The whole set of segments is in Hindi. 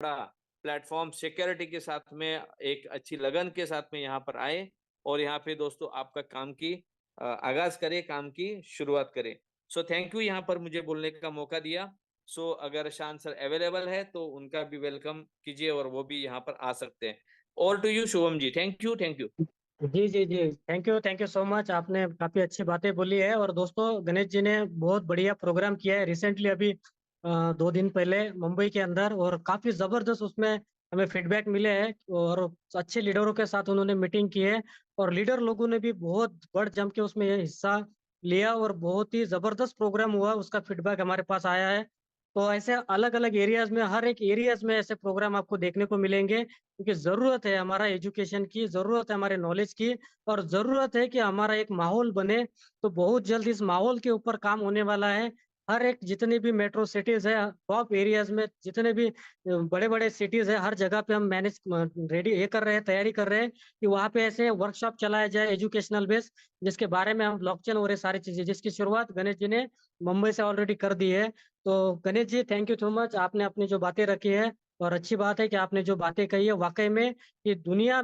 बड़ा प्लेटफॉर्म सिक्योरिटी के साथ में एक अच्छी लगन के साथ में यहाँ पर आए और यहाँ पे दोस्तों आपका काम की आगाज करे, काम की शुरुआत करे। सो थैंक यू यहाँ पर मुझे बोलने का मौका दिया। सो अगर शान सर अवेलेबल है तो उनका भी वेलकम कीजिए और वो भी यहाँ पर आ सकते हैं। All to you Shubham ji, thank you thank you. जी जी जी, थैंक यू सो मच। आपने काफी अच्छी बातें बोली है। और दोस्तों, गणेश जी ने बहुत बढ़िया प्रोग्राम किया है रिसेंटली, अभी 2 दिन पहले मुंबई के अंदर, और काफी जबरदस्त उसमें हमें फीडबैक मिले हैं। और अच्छे लीडरों के साथ उन्होंने मीटिंग की है, और लीडर लोगों ने भी बहुत बढ़ जम के उसमें ये हिस्सा लिया, और बहुत ही जबरदस्त प्रोग्राम हुआ, उसका फीडबैक हमारे पास आया है। तो ऐसे अलग अलग एरियाज में, हर एक एरियाज में ऐसे प्रोग्राम आपको देखने को मिलेंगे, क्योंकि जरूरत है हमारा एजुकेशन की, जरूरत है हमारे नॉलेज की, और जरूरत है कि हमारा एक माहौल बने। तो बहुत जल्द इस माहौल के ऊपर काम होने वाला है। हर एक जितनी भी मेट्रो सिटीज है, टॉप एरियाज में जितने भी बड़े बड़े सिटीज है, हर जगह पे हम मैनेज रेडी ये कर रहे हैं, तैयारी कर रहे हैं कि वहाँ पे ऐसे वर्कशॉप चलाया जाए एजुकेशनल बेस, जिसके बारे में हम ब्लॉकचेन और ये सारी चीजें, जिसकी शुरुआत गणेश जी ने मुंबई से ऑलरेडी कर दी है। तो Ganesh ji, thank you so much. आपने अपनी जो बातें रखी है, और अच्छी बात है कि आपने जो बातें कही है वाकई में, कि दुनिया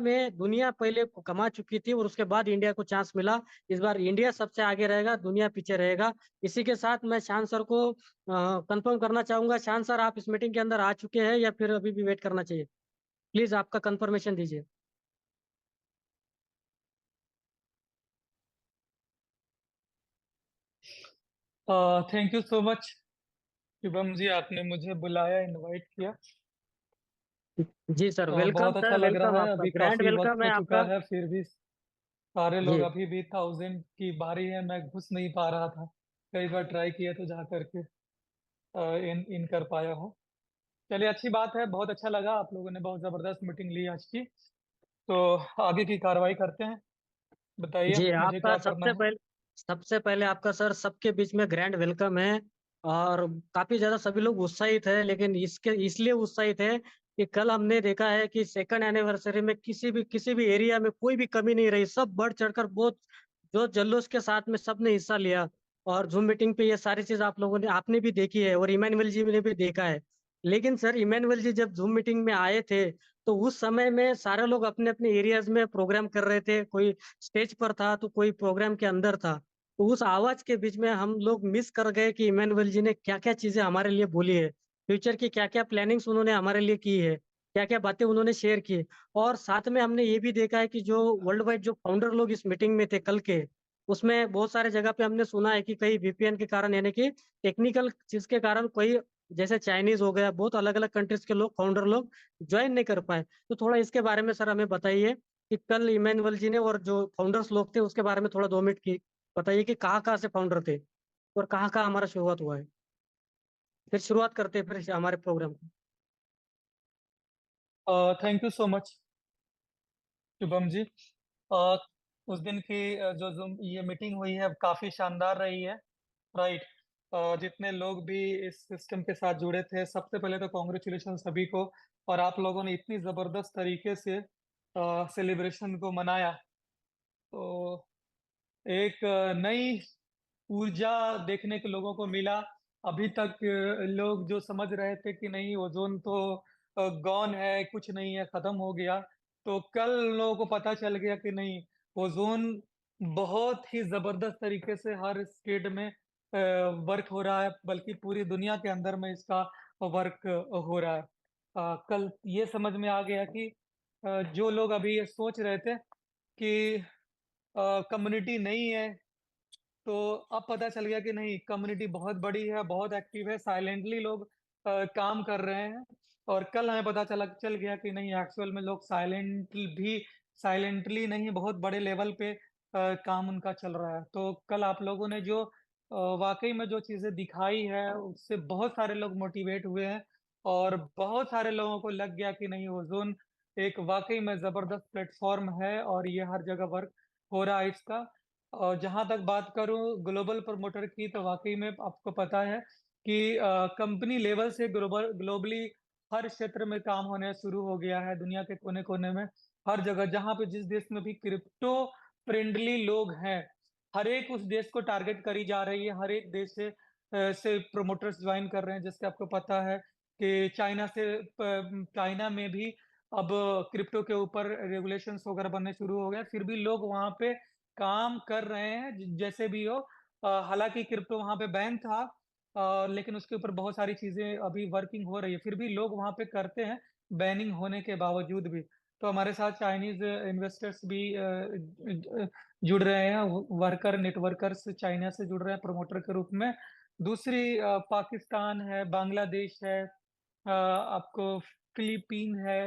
पहले कमा चुकी थी और उसके बाद इंडिया को चांस मिला। इस बार इंडिया सबसे आगे रहेगा, दुनिया पीछे रहेगा। इसी के साथ मैं शान सर को कंफर्म करना चाहूंगा। शान सर, आप इस मीटिंग के अंदर आ चुके हैं या फिर अभी भी वेट करना चाहिए? प्लीज आपका कंफर्मेशन दीजिए। Thank you so much Shubham ji, आपने मुझे बुलाया, इनवाइट किया। जी सर, वेलकम बहुत अच्छा सर, लग वेलकम, रहा है। आपका अभी ग्रैंड काफी वक्त वेलकम है हो चुका आपका। है, फिर भी सारे लोग, जी अभी भी 1000 की बारी है, मैं घुस नहीं पा रहा था। कई बार ट्राई किया तो जा करके इन कर पाया हूँ। चलिए, अच्छी बात है, बहुत अच्छा लगा। आप लोगों ने बहुत जबरदस्त मीटिंग ली आज की। तो आगे की कार्रवाई करते हैं। बताइए जी, मुझे आपका क्या करना है। सबसे पहले आपका सर सबके बीच में ग्रैंड वेलकम है। और काफी ज्यादा सभी लोग उत्साहित है, लेकिन इसके इसलिए उत्साहित है कि कल हमने देखा है कि सेकंड एनिवर्सरी में किसी भी एरिया में कोई भी कमी नहीं रही, सब बढ़ चढ़कर बहुत जो जल्लोष के साथ में सबने हिस्सा लिया। और जूम मीटिंग पे ये सारी चीज आपने भी देखी है, और इमैनुअल जी ने भी देखा है। लेकिन सर, इमैनुअल जी जब जूम मीटिंग में आए थे, तो उस समय में सारे लोग अपने अपने एरियाज में प्रोग्राम कर रहे थे, कोई स्टेज पर था तो कोई प्रोग्राम के अंदर था। तो उस आवाज के बीच में हम लोग मिस कर गए कि इमैनुअल जी ने क्या क्या चीजें हमारे लिए बोली है, फ्यूचर की क्या क्या प्लानिंग्स उन्होंने हमारे लिए की है, क्या क्या बातें उन्होंने शेयर की। और साथ में हमने ये भी देखा है कि जो वर्ल्ड वाइड जो फाउंडर लोग इस मीटिंग में थे कल के, उसमें बहुत सारे जगह पे हमने सुना है कि कई वीपीएन के कारण, यानी कि टेक्निकल चीज के कारण, कोई जैसे चाइनीज हो गया, बहुत अलग अलग कंट्रीज के लोग, फाउंडर लोग ज्वाइन नहीं कर पाए। तो थोड़ा इसके बारे में सर हमें बताइए कि कल इमैनुअल जी ने और जो फाउंडर्स लोग थे उसके बारे में थोड़ा 2 मिनट की बताइए कि कहाँ कहाँ से फाउंडर थे और कहाँ कहाँ हमारा शुरुआत हुआ है। फिर शुरुआत करते हैं फिर हमारे प्रोग्राम को। Thank you so much Shubham ji. अ, उस दिन की जो Zoom ये मीटिंग हुई है काफी शानदार रही है। राइट। जितने लोग भी इस सिस्टम के साथ जुड़े थे, सबसे पहले तो कॉन्ग्रेचुलेशन सभी को। और आप लोगों ने इतनी जबरदस्त तरीके से सेलिब्रेशन को मनाया, तो एक नई ऊर्जा देखने को लोगों को मिला। अभी तक लोग जो समझ रहे थे कि नहीं ओजोन तो गॉन है, कुछ नहीं है, खत्म हो गया, तो कल लोगों को पता चल गया कि नहीं, ओजोन बहुत ही जबरदस्त तरीके से हर स्टेट में वर्क हो रहा है, बल्कि पूरी दुनिया के अंदर में इसका वर्क हो रहा है। कल ये समझ में आ गया कि जो लोग अभी ये सोच रहे थे कि कम्युनिटी नहीं है, तो अब पता चल गया कि नहीं, कम्युनिटी बहुत बड़ी है, बहुत एक्टिव है, साइलेंटली लोग काम कर रहे हैं। और कल हमें पता चल गया कि नहीं, एक्चुअल में लोग साइलेंटली नहीं, बहुत बड़े लेवल पे काम उनका चल रहा है। तो कल आप लोगों ने जो वाकई में जो चीजें दिखाई है, उससे बहुत सारे लोग मोटिवेट हुए हैं। और बहुत सारे लोगों को लग गया कि नहीं, ओजोन एक वाकई में जबरदस्त प्लेटफॉर्म है और ये हर जगह वर्क हो रहा है इसका। और जहां तक बात करूं ग्लोबल प्रमोटर की, तो वाकई में आपको पता है कि कंपनी लेवल से ग्लोबली हर क्षेत्र में काम होने शुरू हो गया है, दुनिया के कोने कोने में। हर जगह जहां पे जिस देश में भी क्रिप्टो फ्रेंडली लोग हैं, हर एक उस देश को टारगेट करी जा रही है, हर एक देश से प्रमोटर्स ज्वाइन कर रहे हैं, जिससे आपको पता है कि चाइना में भी अब क्रिप्टो के ऊपर रेगुलेशंस वगैरह बनने शुरू हो गए, फिर भी लोग वहाँ पे काम कर रहे हैं जैसे भी हो। हालांकि क्रिप्टो वहाँ पे बैन था, लेकिन उसके ऊपर बहुत सारी चीजें अभी वर्किंग हो रही है, फिर भी लोग वहाँ पे करते हैं बैनिंग होने के बावजूद भी। तो हमारे साथ चाइनीज इन्वेस्टर्स भी जुड़ रहे हैं, वर्कर नेटवर्कर्स चाइना से जुड़ रहे हैं प्रमोटर के रूप में। दूसरी पाकिस्तान है, बांग्लादेश है, आपको फिलीपीन है,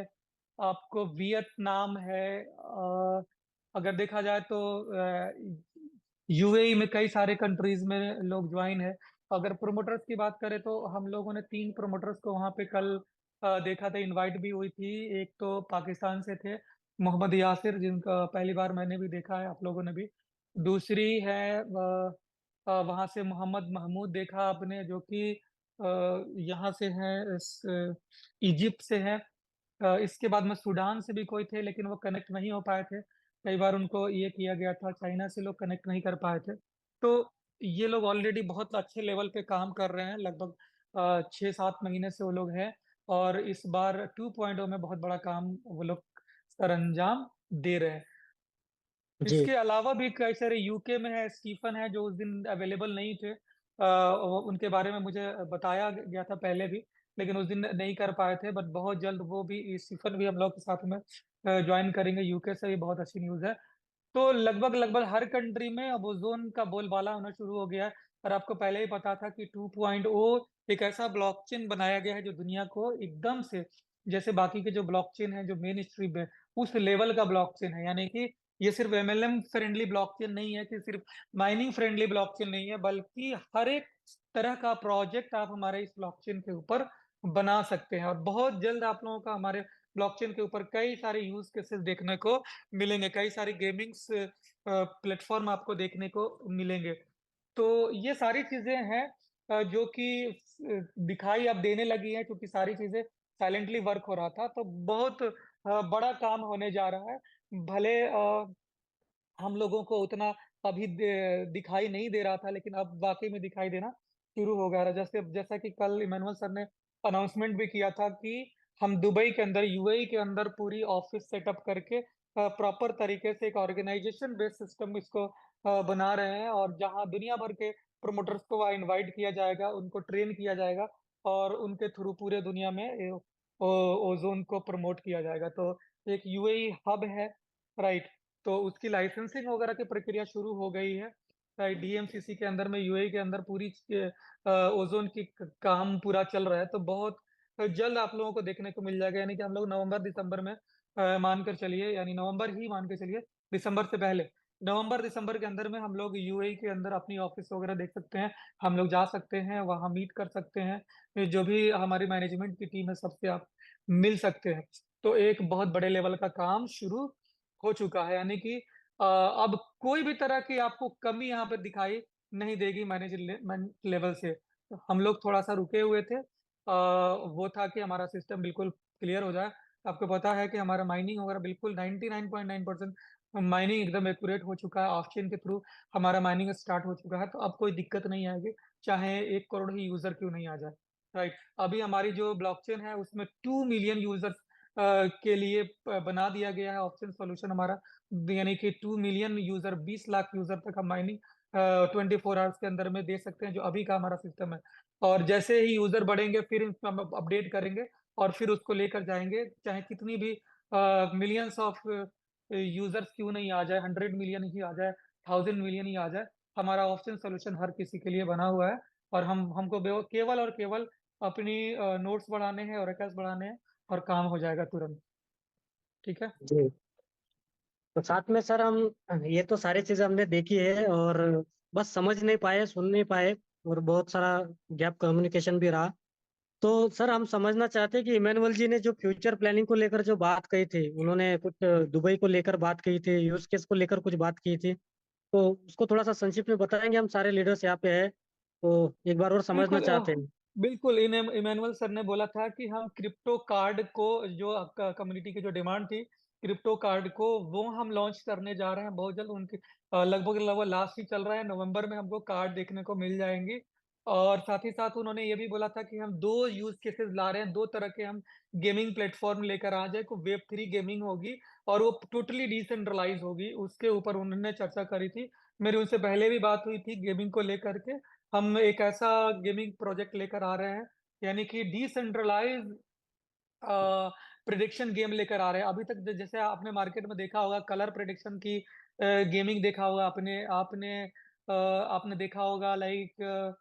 आपको वियतनाम है, अगर देखा जाए तो यूएई में कई सारे कंट्रीज में लोग ज्वाइन है। अगर प्रोमोटर्स की बात करें तो हम लोगों ने 3 प्रोमोटर्स को वहाँ पे कल देखा था, इनवाइट भी हुई थी। एक तो पाकिस्तान से थे, मोहम्मद यासिर, जिनका पहली बार मैंने भी देखा है, आप लोगों ने भी। दूसरी है वहाँ से मोहम्मद महमूद देखा आपने, जो कि यहाँ से है, इजिप्ट से है। इसके बाद में सूडान से भी कोई थे, लेकिन वो कनेक्ट नहीं हो पाए थे। कई बार उनको ये किया गया था, चाइना से लोग कनेक्ट नहीं कर पाए थे। तो ये लोग ऑलरेडी बहुत अच्छे लेवल पे काम कर रहे हैं, लगभग 6-7 महीने से वो लोग हैं, और इस बार 2.0 में बहुत बड़ा काम वो लोग सरअंजाम दे रहे हैं। जी। इसके अलावा भी कई सारे यूके में है, स्टीफन है, जो उस दिन अवेलेबल नहीं थे। उनके बारे में मुझे बताया गया था पहले भी, लेकिन उस दिन नहीं कर पाए थे, बट बहुत जल्द वो भी, स्टीफन भी हम लोग के साथ में ज्वाइन करेंगे। यूके से भी बहुत अच्छी न्यूज़ है। तो लगभग लगभग हर कंट्री में अब ओजोन का बोलबाला होना शुरू हो गया है। और आपको पहले ही पता था कि 2.0 एक ऐसा ब्लॉकचेन बनाया गया है जो दुनिया को एकदम से, जैसे बाकी के जो ब्लॉकचेन है जो मेन स्ट्रीम है, उस लेवल का ब्लॉकचेन है। यानी कि ये सिर्फ एमएलएम फ्रेंडली ब्लॉकचेन नहीं है, कि सिर्फ माइनिंग फ्रेंडली ब्लॉकचेन नहीं है, बल्कि हर एक तरह का प्रोजेक्ट आप हमारे इस ब्लॉकचेन के ऊपर बना सकते हैं। और बहुत जल्द आप लोगों का हमारे ब्लॉकचेन के ऊपर कई सारे यूज केसेस देखने को मिलेंगे, कई सारे गेमिंग्स प्लेटफॉर्म आपको देखने को मिलेंगे। तो ये सारी चीजें हैं जो कि दिखाई अब देने लगी हैं, क्योंकि सारी चीजें साइलेंटली वर्क हो रहा था। तो बहुत बड़ा काम होने जा रहा है। भले हम लोगों को उतना अभी दिखाई नहीं दे रहा था, लेकिन अब वाकई में दिखाई देना शुरू हो गया है। जैसे जैसा कि कल इमानुअल सर ने अनाउंसमेंट भी किया था कि हम दुबई के अंदर, यूएई के अंदर पूरी ऑफिस सेटअप करके प्रॉपर तरीके से एक ऑर्गेनाइजेशन बेस्ड सिस्टम इसको बना रहे हैं, और जहां दुनिया भर के प्रोमोटर्स को वहाँ इनवाइट किया जाएगा, उनको ट्रेन किया जाएगा, और उनके थ्रू पूरे दुनिया में ओजोन को प्रमोट किया जाएगा। तो एक यूएई हब है, राइट। तो उसकी लाइसेंसिंग वगैरह की प्रक्रिया शुरू हो गई है, राइट। डीएमसीसी के अंदर में, यूएई के अंदर पूरी ओजोन की काम पूरा चल रहा है। तो बहुत जल्द आप लोगों को देखने को मिल जाएगा। यानी कि हम लोग नवंबर दिसंबर में मानकर चलिए, यानी नवंबर ही मान के चलिए, दिसंबर से पहले, नवंबर दिसंबर के अंदर में हम लोग यूएई के अंदर अपनी ऑफिस वगैरह देख सकते हैं। हम लोग जा सकते हैं, वहाँ मीट कर सकते हैं, जो भी हमारी मैनेजमेंट की टीम है सबसे आप मिल सकते हैं। तो एक बहुत बड़े लेवल का काम शुरू हो चुका है। यानी कि अब कोई भी तरह की आपको कमी यहाँ पर दिखाई नहीं देगी मैनेजमेंट लेवल से। तो हम लोग थोड़ा सा रुके हुए थे, वो था कि हमारा सिस्टम बिल्कुल क्लियर हो जाए। आपको पता है कि हमारा माइनिंग वगैरह बिल्कुल 99.9% माइनिंग एकदम एक्यूरेट हो चुका है। ऑफ चेन के थ्रू हमारा माइनिंग स्टार्ट हो चुका है, तो अब कोई दिक्कत नहीं आएगी, चाहे 1 करोड़ ही यूजर क्यों नहीं आ जाए, राइट। अभी हमारी जो ब्लॉकचेन है उसमें 2 मिलियन यूजर्स के लिए बना दिया गया है ऑप्शन सॉल्यूशन हमारा। यानी कि 2 मिलियन यूजर, 20 लाख यूजर तक हम माइनिंग 24 आवर्स के अंदर में दे सकते हैं, जो अभी का हमारा सिस्टम है। और जैसे ही यूजर बढ़ेंगे, फिर इसमें हम अपडेट करेंगे, और फिर उसको लेकर जाएंगे, चाहे कितनी भी मिलियंस ऑफ यूजर्स क्यों नहीं आ जाए, 100 मिलियन ही आ जाए, 1000 मिलियन ही आ जाए, हमारा ऑप्शन सोल्यूशन हर किसी के लिए बना हुआ है। और हमको केवल और केवल अपनी नोट्स बढ़ाने हैं और रिकॉर्ड्स बढ़ाने हैं, और काम हो जाएगा तुरंत। ठीक है। जी। तो साथ में सर हम ये तो सारी चीजें हमने देखी है, और बस समझ नहीं पाए, सुन नहीं पाए, और बहुत सारा गैप कम्युनिकेशन भी रहा। तो सर हम समझना चाहते हैं कि इमैनुअल जी ने जो फ्यूचर प्लानिंग को लेकर जो बात कही थी, उन्होंने कुछ दुबई को लेकर बात की थी, यूज केस को लेकर कुछ बात की थी, तो उसको थोड़ा सा संक्षिप्त में बताएंगे? हम सारे लीडर्स यहाँ पे हैं, तो एक बार और समझना बिल्कुल चाहते हैं। बिल्कुल, इमैनुअल सर ने बोला था कि हम क्रिप्टो कार्ड को, जो कम्युनिटी की जो डिमांड थी, क्रिप्टो कार्ड को, वो हम लॉन्च करने जा रहे हैं बहुत जल्द। उनके लगभग लगभग लास्ट ही चल रहा है, नवंबर में हमको कार्ड देखने को मिल जाएंगी। और साथ ही साथ उन्होंने ये भी बोला था कि हम 2 यूज़ केसेस ला रहे हैं, 2 तरह के हम गेमिंग प्लेटफ़ॉर्म लेकर आ जाए, को वेब 3 गेमिंग होगी और वो टोटली डिसेंट्रलाइज़ होगी, उसके ऊपर उन्होंने चर्चा करी थी। मेरी उनसे पहले भी बात हुई थी गेमिंग को लेकर के, हम एक ऐसा गेमिंग प्रोजेक्ट लेकर आ रहे हैं, यानी कि डिसेंट्रलाइज़ प्रेडिक्शन गेम लेकर आ रहे हैं। अभी तक जैसे आपने मार्केट में देखा होगा कलर प्रेडिक्शन की गेमिंग देखा होगा आपने आपने आपने देखा होगा लाइक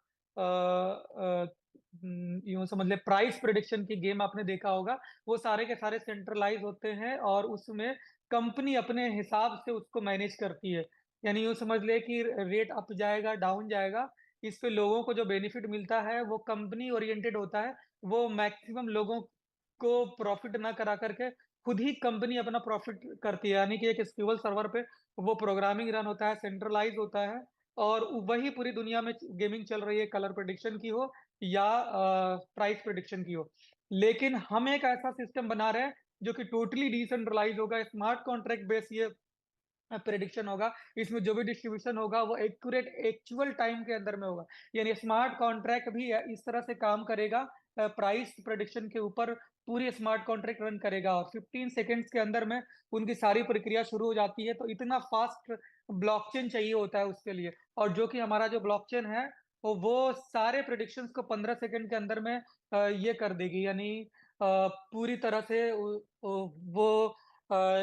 यूँ समझ लें प्राइस प्रेडिक्शन की गेम आपने देखा होगा। वो सारे के सारे सेंट्रलाइज़ होते हैं और उसमें कंपनी अपने हिसाब से उसको मैनेज करती है। यानी यूँ समझ लें कि रेट अप जाएगा, डाउन जाएगा, इससे लोगों को जो बेनिफिट मिलता है वो कंपनी ओरिएंटेड होता है। वो मैक्सिमम लोगों को प्रॉफ़िट ना करा कर के खुद ही कंपनी अपना प्रॉफ़िट करती है। यानी कि एक SQL सर्वर पे वो प्रोग्रामिंग रन होता है, सेंट्रलाइज़ होता है और वही पूरी दुनिया में गेमिंग चल रही है, कलर प्रेडिक्शन की हो या प्राइस प्रेडिक्शन की हो। लेकिन हम एक ऐसा सिस्टम बना रहे हैं जो कि टोटली डिसेंट्रलाइज़ होगा, स्मार्ट कॉन्ट्रैक्ट बेस ये प्रेडिक्शन होगा। इसमें जो भी डिस्ट्रीब्यूशन होगा वो एक्यूरेट एक्चुअल टाइम के अंदर में होगा। यानी स्मार्ट कॉन्ट्रैक्ट भी इस तरह से काम करेगा प्राइस प्रेडिक्शन के ऊपर पूरी स्मार्ट कॉन्ट्रैक्ट रन करेगा और 15 सेकंड्स के अंदर में उनकी सारी प्रक्रिया शुरू हो जाती है। तो इतना फास्ट ब्लॉकचेन चाहिए होता है उसके लिए और जो कि हमारा जो ब्लॉकचेन है वो सारे प्रेडिक्शंस को 15 सेकंड के अंदर में ये कर देगी। यानी पूरी तरह से वो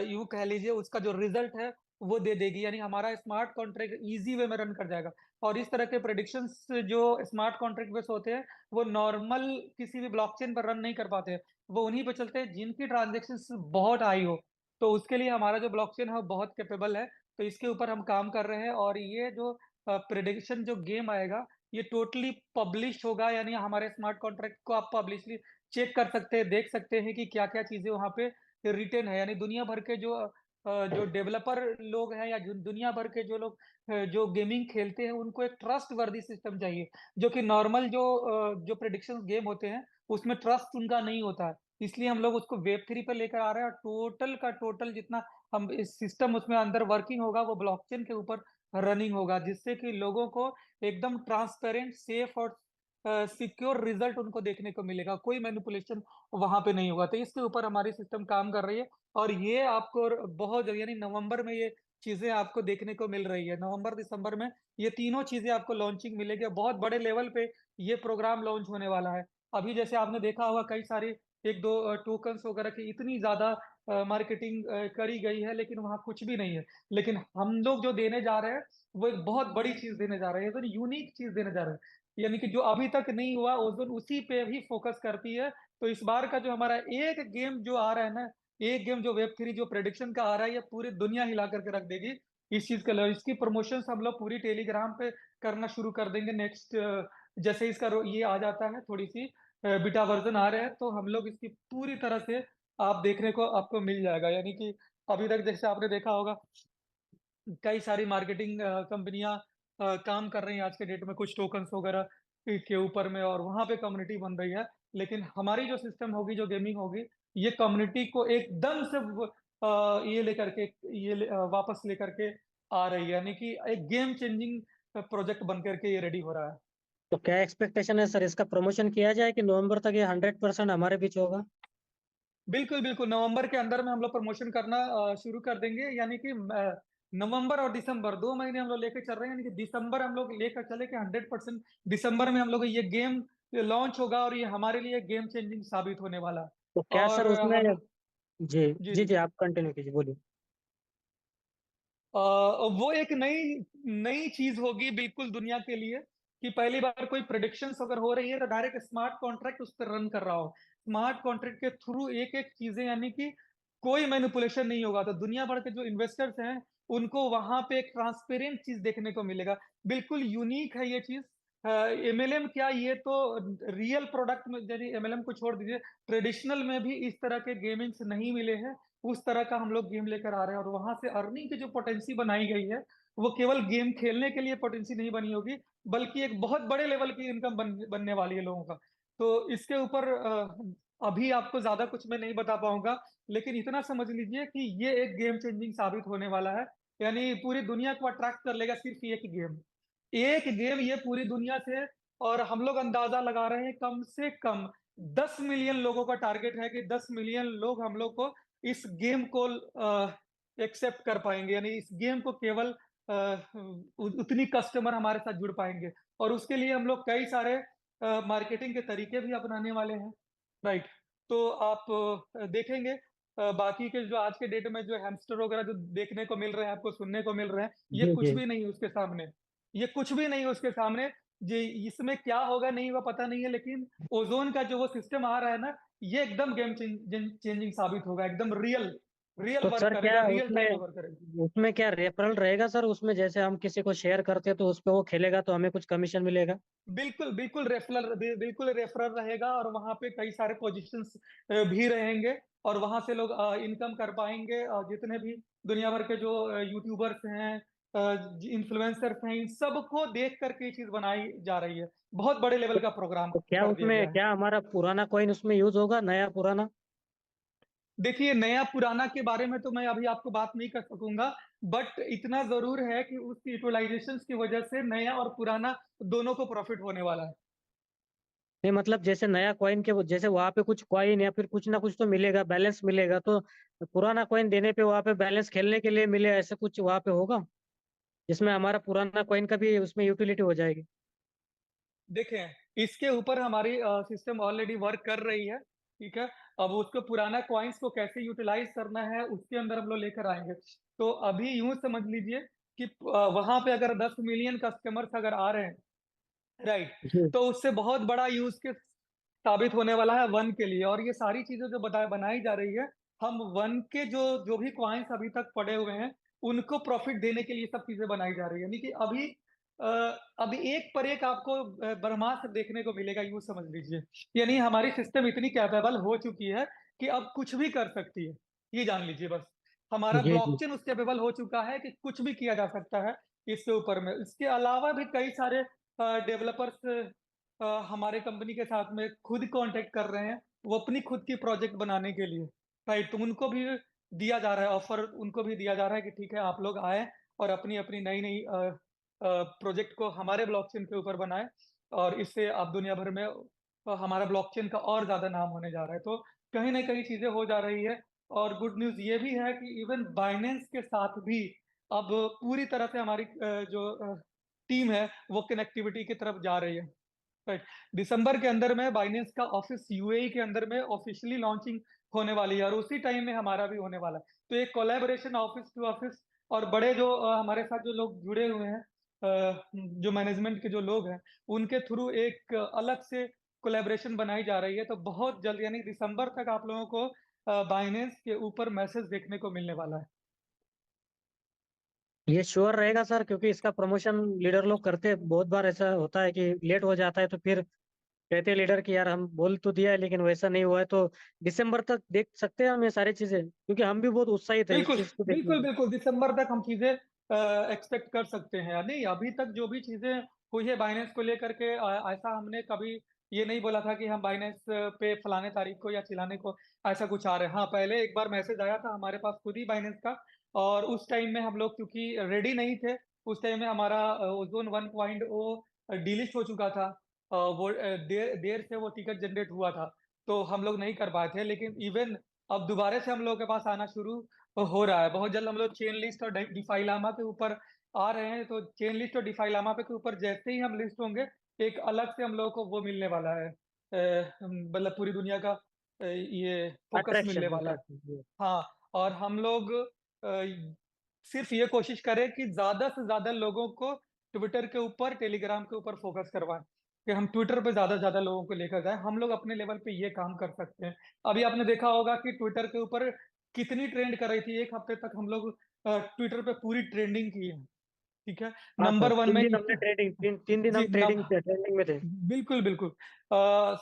यूँ कह लीजिए उसका जो रिज़ल्ट है वो दे देगी यानी हमारा स्मार्ट कॉन्ट्रैक्ट ईज़ी वे में रन कर जाएगा। और इस तरह के प्रेडिक्शंस जो स्मार्ट कॉन्ट्रैक्ट बेस होते हैं, वो नॉर्मल किसी भी ब्लॉकचेन पर रन नहीं कर पाते हैं। वो उन्हीं पे चलते हैं जिनकी ट्रांज़ैक्शंस बहुत हाई हो। तो उसके लिए हमारा जो ब्लॉकचेन है वो बहुत कैपेबल है। तो इसके ऊपर हम काम कर रहे हैं और ये जो प्रेडिक्शन जो गेम आएगा, ये टोटली पब्लिश्ड होगा यानी हमारे स्मार्ट कॉन्ट्रैक्ट को आप पब्लिशली चेक कर सकते हैं, देख सकते हैं कि क्या-क्या चीज़ें वहाँ पे रिटेन है। यानी दुनिया भर के जो डेवलपर लोग हैं या जो दुनिया भर के जो लोग जो गेमिंग खेलते हैं उनको एक ट्रस्ट वर्दी सिस्टम चाहिए, जो कि नॉर्मल जो प्रेडिक्शंस गेम होते हैं, उसमें ट्रस्ट उनका नहीं होता है। इसलिए हम लोग उसको वेब 3 पे लेकर आ रहे हैं और टोटल का टोटल जितना हम इस सिस्टम उसमें अंदर वर्किंग होगा वो ब्लॉकचेन के ऊपर रनिंग होगा, जिससे कि लोगों को एकदम ट्रांसपेरेंट, सेफ और सिक्योर रिजल्ट उनको देखने को मिलेगा। कोई मैनिपुलेशन वहाँ पे नहीं होगा। तो इसके ऊपर हमारी सिस्टम काम कर रही है और ये आपको बहुत जल्द यानी नवंबर में ये चीज़ें आपको देखने को मिल रही है। नवंबर-दिसंबर में ये तीनों चीज़ें आपको लॉन्चिंग मिलेगी और बहुत बड़े लेवल पे ये प्रोग्राम लॉन्च होने वाला है। अभी जैसे आपने देखा होगा कई सारी 1-2 टोकन्स वगैरह की इतनी ज़्यादा मार्केटिंग करी गई है लेकिन वहाँ कुछ भी नहीं है। लेकिन हम लोग जो देने जा रहे हैं, वो एक बहुत बड़ी चीज़ देने जा रहे हैं, एकदम यूनिक चीज़ देने जा रहे हैं। यानी कि जो अभी तक नहीं हुआ ओज़ोन उसी पे भी फ़ोकस करती है। तो इस बार का जो हमारा एक गेम जो आ रहा है ना, एक गेम जो वेब 3 जो प्रेडिक्शन का आ रहा है, ये पूरी दुनिया हिला कर के रख देगी इस चीज़ का इसकी प्रमोशंस हम लोग पूरी टेलीग्राम पे करना शुरू कर देंगे नेक्स्ट जैसे इसका ये आ जाता है थोड़ी-सी बीटा वर्ज़न आ रहा है, तो हम लोग इसकी पूरी तरह से आप देखने को आपको मिल जाएगा। यानी कि अभी तक जैसे आपने देखा होगा कई सारी मार्केटिंग कंपनियाँ काम कर रही हैं आज के डेट में कुछ टोकन्स वगैरह के ऊपर में और वहाँ पे कम्युनिटी बन रही है। लेकिन हमारी जो सिस्टम होगी, जो गेमिंग होगी, ये कम्युनिटी को एकदम से ये लेकर के वापस लेकर के आ रही है। यानी कि एक गेम चेंजिंग प्रोजेक्ट बन कर के ये रेडी हो रहा है। तो क्या एक्सपेक्टेशन है सर, इसका प्रमोशन किया जाए कि नवंबर तक ये 100% हमारे बीच होगा? बिल्कुल, बिल्कुल, नवंबर के अंदर में हम लोग प्रमोशन करना शुरू कर देंगे यानी कि नवंबर और दिसंबर 2 महीने हम लोग लेके चल रहे हैं यानी कि दिसंबर हम लोग लेकर चले कि 100% दिसंबर में हम लोग ये गेम लॉन्च होगा और ये हमारे लिए गेम चेंजिंग साबित होने वाला है। तो क्या सर और उसमें हम जी, जी, जी, जी। जी, आप कंटिन्यू कीजिए, बोलिए। वो एक नई नई चीज़ होगी बिल्कुल दुनिया के लिए कि पहली बार कोई प्रेडिक्शंस अगर हो रही है तो डायरेक्ट स्मार्ट कॉन्ट्रैक्ट उस पर रन कर रहा हो। स्मार्ट कॉन्ट्रैक्ट के थ्रू एक-एक चीज़ें यानी कि कोई मैनिपुलेशन नहीं होगा। तो दुनिया भर के जो इन्वेस्टर्स हैं, उनको वहाँ पे एक ट्रांसपेरेंट चीज़ देखने को मिलेगा। बिल्कुल यूनिक है ये चीज़। एमएलएम क्या ये तो रियल प्रोडक्ट में यदि एमएलएम को छोड़ दीजिए, ट्रेडिशनल में भी इस तरह के गेमिंग्स नहीं मिले हैं। उस तरह का हम लोग गेम लेकर आ रहे हैं और वहाँ से अर्निंग की जो पोटेंसी बनाई गई है, वो केवल गेम खेलने के लिए पोटेंसी नहीं बनी होगी, बल्कि एक बहुत बड़े लेवल की इनकम बनने वाली है लोगों का। तो इसके ऊपर अभी आपको ज़्यादा कुछ मैं नहीं बता पाऊँगा, लेकिन इतना समझ लीजिए कि ये एक गेम चेंजिंग साबित होने वाला है। यानी पूरी दुनिया को अट्रैक्ट कर लेगा सिर्फ़ एक गेम। एक गेम ये पूरी दुनिया से और हम लोग अंदाजा लगा रहे हैं कम से कम 10 मिलियन लोगों का टारगेट है कि 10 मिलियन लोग हम लोग को इस गेम को एक्सेप्ट कर पाएंगे, यानी इस गेम को केवल उतनी कस्टमर हमारे साथ जुड़ पाएंगे। और उसके लिए हम लोग कई सारे मार्केटिंग के तरीके भी अपनाने वाले हैं, राइट। तो आप देखेंगे बाकी के जो आज के डेट में जो हैमस्टर वगैरह जो देखने को मिल रहे हैं, आपको सुनने को मिल रहे हैं, ये जी कुछ जी। भी नहीं है उसके सामने। ये कुछ भी नहीं है उसके सामने। जी, इसमें क्या होगा नहीं होगा पता नहीं है, लेकिन ओज़ोन का जो वो सिस्टम आ रहा है ना, ये एकदम गेम चेंजिंग साबित होगा, एकदम रियल रियल तो वर्क सर करेगा, क्या रियल टाइम उसमें में वर्क करेगा। उसमें क्या रेफरल रहेगा सर? उसमें जैसे हम किसी को शेयर करते हैं तो उस पे वो खेलेगा तो हमें कुछ कमीशन मिलेगा? बिल्कुल, बिल्कुल रेफरल रहेगा और वहाँ पे कई सारे पोज़ीशंस भी रहेंगे और वहाँ से लोग इनकम कर पाएँगे। जितने भी दुनिया भर के जो यूट्यूबर्स हैं, इन्फ्लुएंसर्स हैं, इन सबको देख कर के ये चीज़ बनाई जा रही है। बहुत बड़े लेवल का प्रोग्राम तो क्या कर दिया उसमें गया है। क्या हमारा पुराना कॉइन उसमें यूज होगा, नया पुराना? देखिए, नया-पुराना के बारे में तो मैं अभी आपको बात नहीं कर सकूँगा, बट इतना ज़रूर है कि उस यूटिलाइज़ेशंस की वज़ह से नया और पुराना दोनों को प्रॉफ़िट होने वाला है। नहीं मतलब जैसे नया कॉइन के जैसे वहां पे कुछ कॉइन या फिर कुछ ना कुछ तो मिलेगा, बैलेंस मिलेगा, तो पुराना कॉइन देने पे वहां पे बैलेंस खेलने के लिए मिले, ऐसा कुछ वहां पे होगा जिसमें हमारा पुराना कॉइन का भी उसमें यूटिलिटी हो जाएगी? देखें, इसके ऊपर हमारी सिस्टम ऑलरेडी वर्क कर रही है, ठीक है? अब उसको पुराना कॉइन्स को कैसे यूटिलाइज़ करना है, उसके अंदर हम लोग लेकर आएँगे। तो अभी यूँ समझ लीजिए कि वहाँ पे अगर 10 मिलियन कस्टमर्स अगर आ रहे हैं, राइट? जी तो उससे बहुत बड़ा यूज़ केस साबित होने वाला है वन के लिए और ये सारी चीज़ें जो बनाई जा रही है, हम वन के जो भी कॉइन्स अभी तक पड़े हुए हैं, उनको प्रॉफ़िट देने के लिए सब चीज़ें बनाई जा रही है। यानी कि अ, अभी एक पर एक आपको ब्रह्मास्त्र देखने को मिलेगा, यूँ समझ लीजिए। यानी हमारी सिस्टम इतनी कैपेबल हो चुकी है कि अब कुछ भी कर सकती है, ये जान लीजिए बस। हमारा जी जी। ब्लॉकचेन उस कैपेबल हो चुका है कि कुछ भी किया जा सकता है इसके ऊपर में। इसके अलावा भी कई सारे डेवलपर्स हमारे कंपनी के साथ में खुद कॉन्टैक्ट कर रहे हैं, वो अपनी खुद की प्रोजेक्ट बनाने के लिए, राइट? तो उनको भी दिया जा रहा है ऑफ़र, उनको भी दिया जा रहा है कि ठीक है आप लोग आएँ और अपनी-अपनी नई-नई प्रोजेक्ट को हमारे ब्लॉकचेन के ऊपर बनाएँ और इससे आप दुनिया भर में हमारा ब्लॉकचेन का और ज़्यादा नाम होने जा रहा है। तो कहीं न कहीं चीज़ें हो जा रही है और गुड न्यूज़ ये भी है कि इवन बाइनेंस के साथ भी अब पूरी तरह से हमारी जो टीम है, वो कनेक्टिविटी की तरफ जा रही है। राइट। दिसंबर के अंदर में बाइनेंस का ऑफिस यूएई के अंदर में ऑफिशियली लॉन्चिंग होने वाली है और उसी टाइम में हमारा भी होने वाला है। तो एक कोलैबोरेशन ऑफिस टू ऑफिस और बड़े जो हमारे साथ जो लोग जुड़े हुए हैं, जो मैनेजमेंट के जो लोग हैं, उनके थ्रू एक अलग से कोलैबोरेशन बनाई जा रही है। तो बहुत जल्द यानी दिसंबर तक आप लोगों को बाइनेंस के ऊपर मैसेज देखने को मिलने वाला है। ये श्योर रहेगा सर? क्योंकि इसका प्रमोशन लीडर लोग करते हैं, बहुत बार ऐसा होता है कि लेट हो जाता है तो फिर कहते हैं लीडर कि यार हम बोल तो दिया है लेकिन वैसा नहीं हुआ है, तो दिसंबर तक देख सकते हैं हम ये सारी चीजें? क्योंकि हम भी बहुत उत्साहित है इस बिल्कुल, चीज को देखने बिल्कुल, के बिल्कुल, दिसंबर तक हम चीज़ें एक्सपेक्ट कर सकते हैं। नहीं, अभी तक जो भी चीज़ें हुई है बाइनेंस को लेकर के ऐसा हमने कभी ये नहीं बोला था कि हम बाइनेंस पे फलाने तारीख को या चिल्लाने को ऐसा कुछ आ रहा है। हाँ, पहले एक बार मैसेज आया था हमारे पास खुद ही बाइनेंस का और उस टाइम में हम लोग क्योंकि रेडी नहीं थे, उस टाइम में हमारा ओज़ोन 1.0 डीलिस्ट हो चुका था। वो देर देर से वो टिकट जनरेट हुआ था, तो हम लोग नहीं कर पाए थे। लेकिन इवन अब दोबारा से हम लोगों के पास आना शुरू हो रहा है। बहुत जल्द हम लोग चेन लिस्ट और डिफाई लामा के ऊपर आ रहे हैं, तो चेन लिस्ट और डिफाई लामा पे के ऊपर जैसे ही हम लिस्ट होंगे, एक अलग से हम लोगों को वो मिलने वाला है। मतलब पूरी दुनिया का ये फ़ोकस मिलने अट्रैक्शन वाला है। अट्रैक्शन। हाँ, और हम लोग सिर्फ़ ये कोशिश करें कि ज़्यादा से ज़्यादा लोगों को ट्विटर के ऊपर, टेलीग्राम के ऊपर फ़ोकस करवाएँ, कि हम ट्विटर पे ज़्यादा से ज़्यादा लोगों को लेकर जाएँ। हम लोग अपने लेवल पे ये काम कर सकते हैं। अभी आपने देखा होगा कि ट्विटर के ऊपर कितनी ट्रेंड कर रही थी, 1 हफ्ते तक हम लोग ट्विटर पे पूरी ट्रेंडिंग की है, ठीक है? हाँ सर, नंबर 1 तीन में दिन हमने ट्रेडिंग, तीन दिन जी, हम ट्रेडिंग में थे। बिल्कुल, बिल्कुल। अ,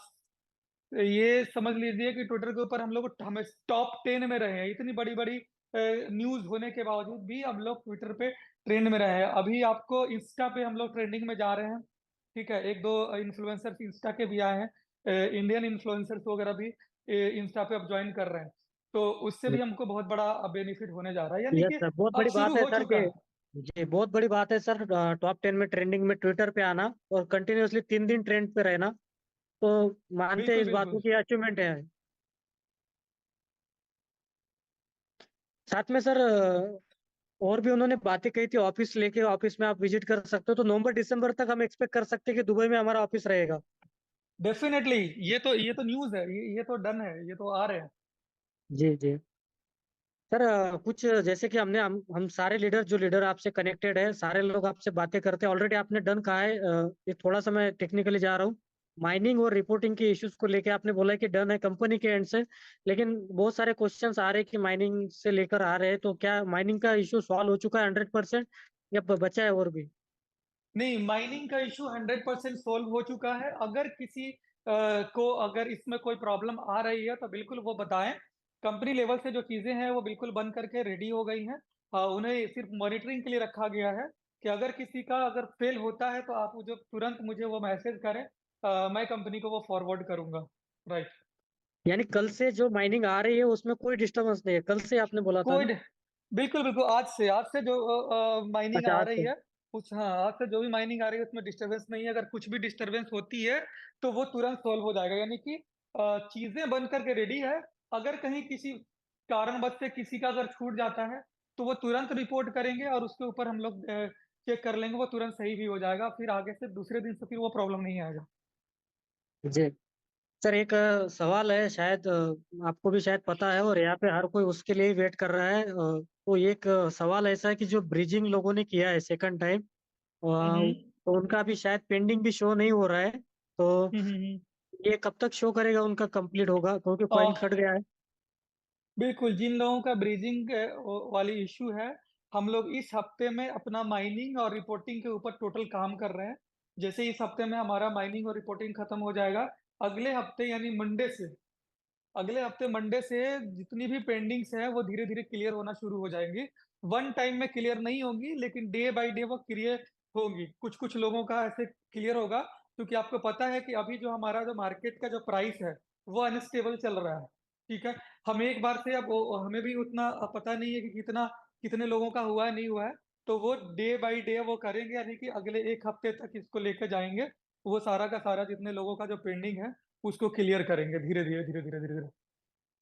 ये समझ लीजिए कि ट्विटर के ऊपर हम लोग हमें टॉप 10 में रहे हैं। इतनी बड़ी-बड़ी न्यूज़ होने के बावजूद भी हम लोग ट्विटर पे ट्रेंड में रहे हैं। अभी आपको इंस्टा पे हम लोग ट्रेंडिंग में जा रहे हैं, ठीक है? 1-2 इन्फ्लुएंसर्स इंस्टा के भी आए हैं। इंडियन इन्फ्लुएंसर्स वगैरह भी इंस्टा पे अब जॉइन कर रहे हैं। तो उससे भी हमको बहुत बड़ा बेनिफिट होने जा रहा है। यानी यस कि सर, बहुत अब बड़ी शुरू बात है हो सर चुका कि है। जी बहुत बड़ी बात है सर, टॉप 10 में ट्रेंडिंग में ट्विटर पे आना और कंटिन्यूअसली 3 दिन ट्रेंड पे रहना, तो मानते हैं बिल्कुल इस बात को बिल्कुल। कि अचीवमेंट है। साथ में सर और भी उन्होंने बातें कही थी, ऑफिस लेके ऑफिस में आप विजिट कर सकते हो, तो नवंबर दिसंबर तक हम एक्सपेक्ट कर सकते हैं कि दुबई में हमारा ऑफिस रहेगा। डेफिनेटली, ये तो न्यूज़ है, ये तो डन है, ये तो आ रहे हैं। जी जी सर, कुछ जैसे कि हम सारे लीडर, जो लीडर आपसे कनेक्टेड है, सारे लोग आपसे बातें करते हैं, ऑलरेडी आपने डन कहा है। ये थोड़ा सा मैं टेक्निकली जा रहा हूँ। माइनिंग और रिपोर्टिंग के इश्यूज को लेके आपने बोला है कि डन है कंपनी के एंड से, लेकिन बहुत सारे क्वेश्चंस आ रहे हैं कि माइनिंग से लेकर आ रहे हैं, तो क्या माइनिंग का इशू सॉल्व हो चुका है 100% या बचा है और भी? नहीं, माइनिंग का इशू 100% सोल्व हो चुका है। अगर किसी को अगर इसमें कोई प्रॉब्लम आ रही है तो बिल्कुल वो बताएं। कंपनी लेवल से जो चीजें हैं वो बिल्कुल बन करके रेडी हो गई हैं। उन्हें सिर्फ मॉनिटरिंग के लिए रखा गया है कि अगर किसी का अगर फेल होता है तो आप मुझे तुरंत वो मैसेज करें। मैं कंपनी को वो फॉरवर्ड करूंगा। राइट। यानी कल से जो माइनिंग आ रही है उसमें कोई डिस्टरबेंस नहीं है, कल से आपने बोला था कोई ना? बिल्कुल बिल्कुल, आज से जो माइनिंग अच्छा आ आज रही से। है उस हाँ, आज से जो भी माइनिंग आ रही है उसमें डिस्टरबेंस नहीं है। अगर कुछ भी डिस्टरबेंस होती है तो वो तुरंत सॉल्व हो जाएगा, यानी कि चीजें बन करके रेडी है। अगर कहीं किसी कारणवश से किसी का अगर छूट जाता है तो वो तुरंत रिपोर्ट करेंगे और उसके ऊपर हम लोग चेक कर लेंगे, वो तुरंत सही भी हो जाएगा। फिर आगे से दूसरे दिन से फिर वो प्रॉब्लम नहीं आएगा। जी सर, एक सवाल है, शायद आपको भी शायद पता है और यहाँ पे हर कोई उसके लिए ही वेट कर रहा है। तो एक सवाल ऐसा है कि जो ब्रिजिंग लोगों ने किया है सेकंड टाइम, हम्म तो उनका भी शायद पेंडिंग भी शो नहीं हो रहा है, तो हम्म हम्म हम्म। ये कब तक शो करेगा उनका कंप्लीट होगा, क्योंकि हम्म। कॉइन कट गया है। बिल्कुल, जिन लोगों का ब्रीजिंग वाली इशू है, हम लोग इस हफ्ते में अपना माइनिंग और रिपोर्टिंग के ऊपर टोटल काम कर रहे हैं। जैसे इस हफ्ते में हमारा माइनिंग और रिपोर्टिंग खत्म हो जाएगा, अगले हफ्ते यानी मंडे से, अगले हफ्ते मंडे से जितनी भी पेंडिंग्स है वो धीरे धीरे क्लियर होना शुरू हो जाएंगी। वन टाइम में क्लियर नहीं होंगी, लेकिन डे बाय डे वो क्लियर होंगी। कुछ कुछ लोगों का ऐसे क्लियर होगा, क्योंकि आपको पता है कि अभी जो हमारा जो मार्केट का जो प्राइस है वो अनस्टेबल चल रहा है। ठीक है। हम एक बार से अब हमें भी उतना पता नहीं है कि कितना कितने लोगों का हुआ है नहीं हुआ है। तो वो डे बाय डे वो करेंगे, यानी कि अगले एक हफ्ते तक इसको लेकर जाएंगे। वो सारा का सारा जितने लोगों का जो पेंडिंग है उसको क्लियर करेंगे धीरे धीरे धीरे धीरे धीरे धीरे।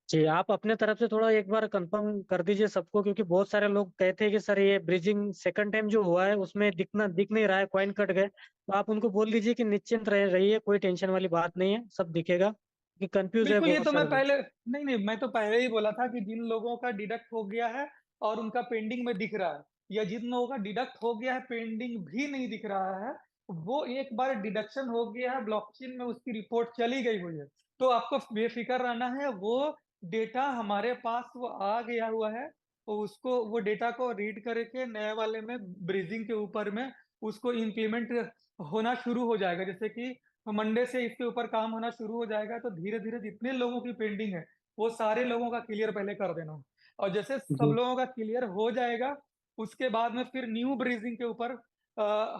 जी आप अपने तरफ से थोड़ा एक बार कंफर्म कर दीजिए सबको, क्योंकि बहुत सारे लोग कहते हैं कि सर ये ब्रिजिंग सेकंड टाइम जो हुआ है उसमें दिख नहीं रहा है, कॉइन कट गए, तो आप उनको बोल दीजिए कि निश्चिंत रहिए, कोई टेंशन वाली बात नहीं है, सब दिखेगा, कि कंफ्यूज है बिल्कुल, ये बहुत तो मैं सारे लोग। पहले नहीं नहीं, मैं तो पहले ही बोला था कि जिन लोगों का डिडक्ट हो गया है और उनका पेंडिंग में दिख रहा है, या जिन लोगों का डिडक्ट हो गया है पेंडिंग भी नहीं दिख रहा है, वो एक बार डिडक्शन हो गया है, ब्लॉकचेन में उसकी रिपोर्ट चली गई हुई है, तो आपको बेफिक्र रहना है। वो डेटा हमारे पास वो आ गया हुआ है, तो उसको वो डेटा को रीड करके नए वाले में ब्रिजिंग के ऊपर में उसको इम्प्लीमेंट होना शुरू हो जाएगा। जैसे कि मंडे से इसके ऊपर काम होना शुरू हो जाएगा, तो धीरे धीरे जितने लोगों की पेंडिंग है वो सारे लोगों का क्लियर पहले कर देना। और जैसे सब जी लोगों का क्लियर हो जाएगा, उसके बाद में फिर न्यू ब्रीजिंग के ऊपर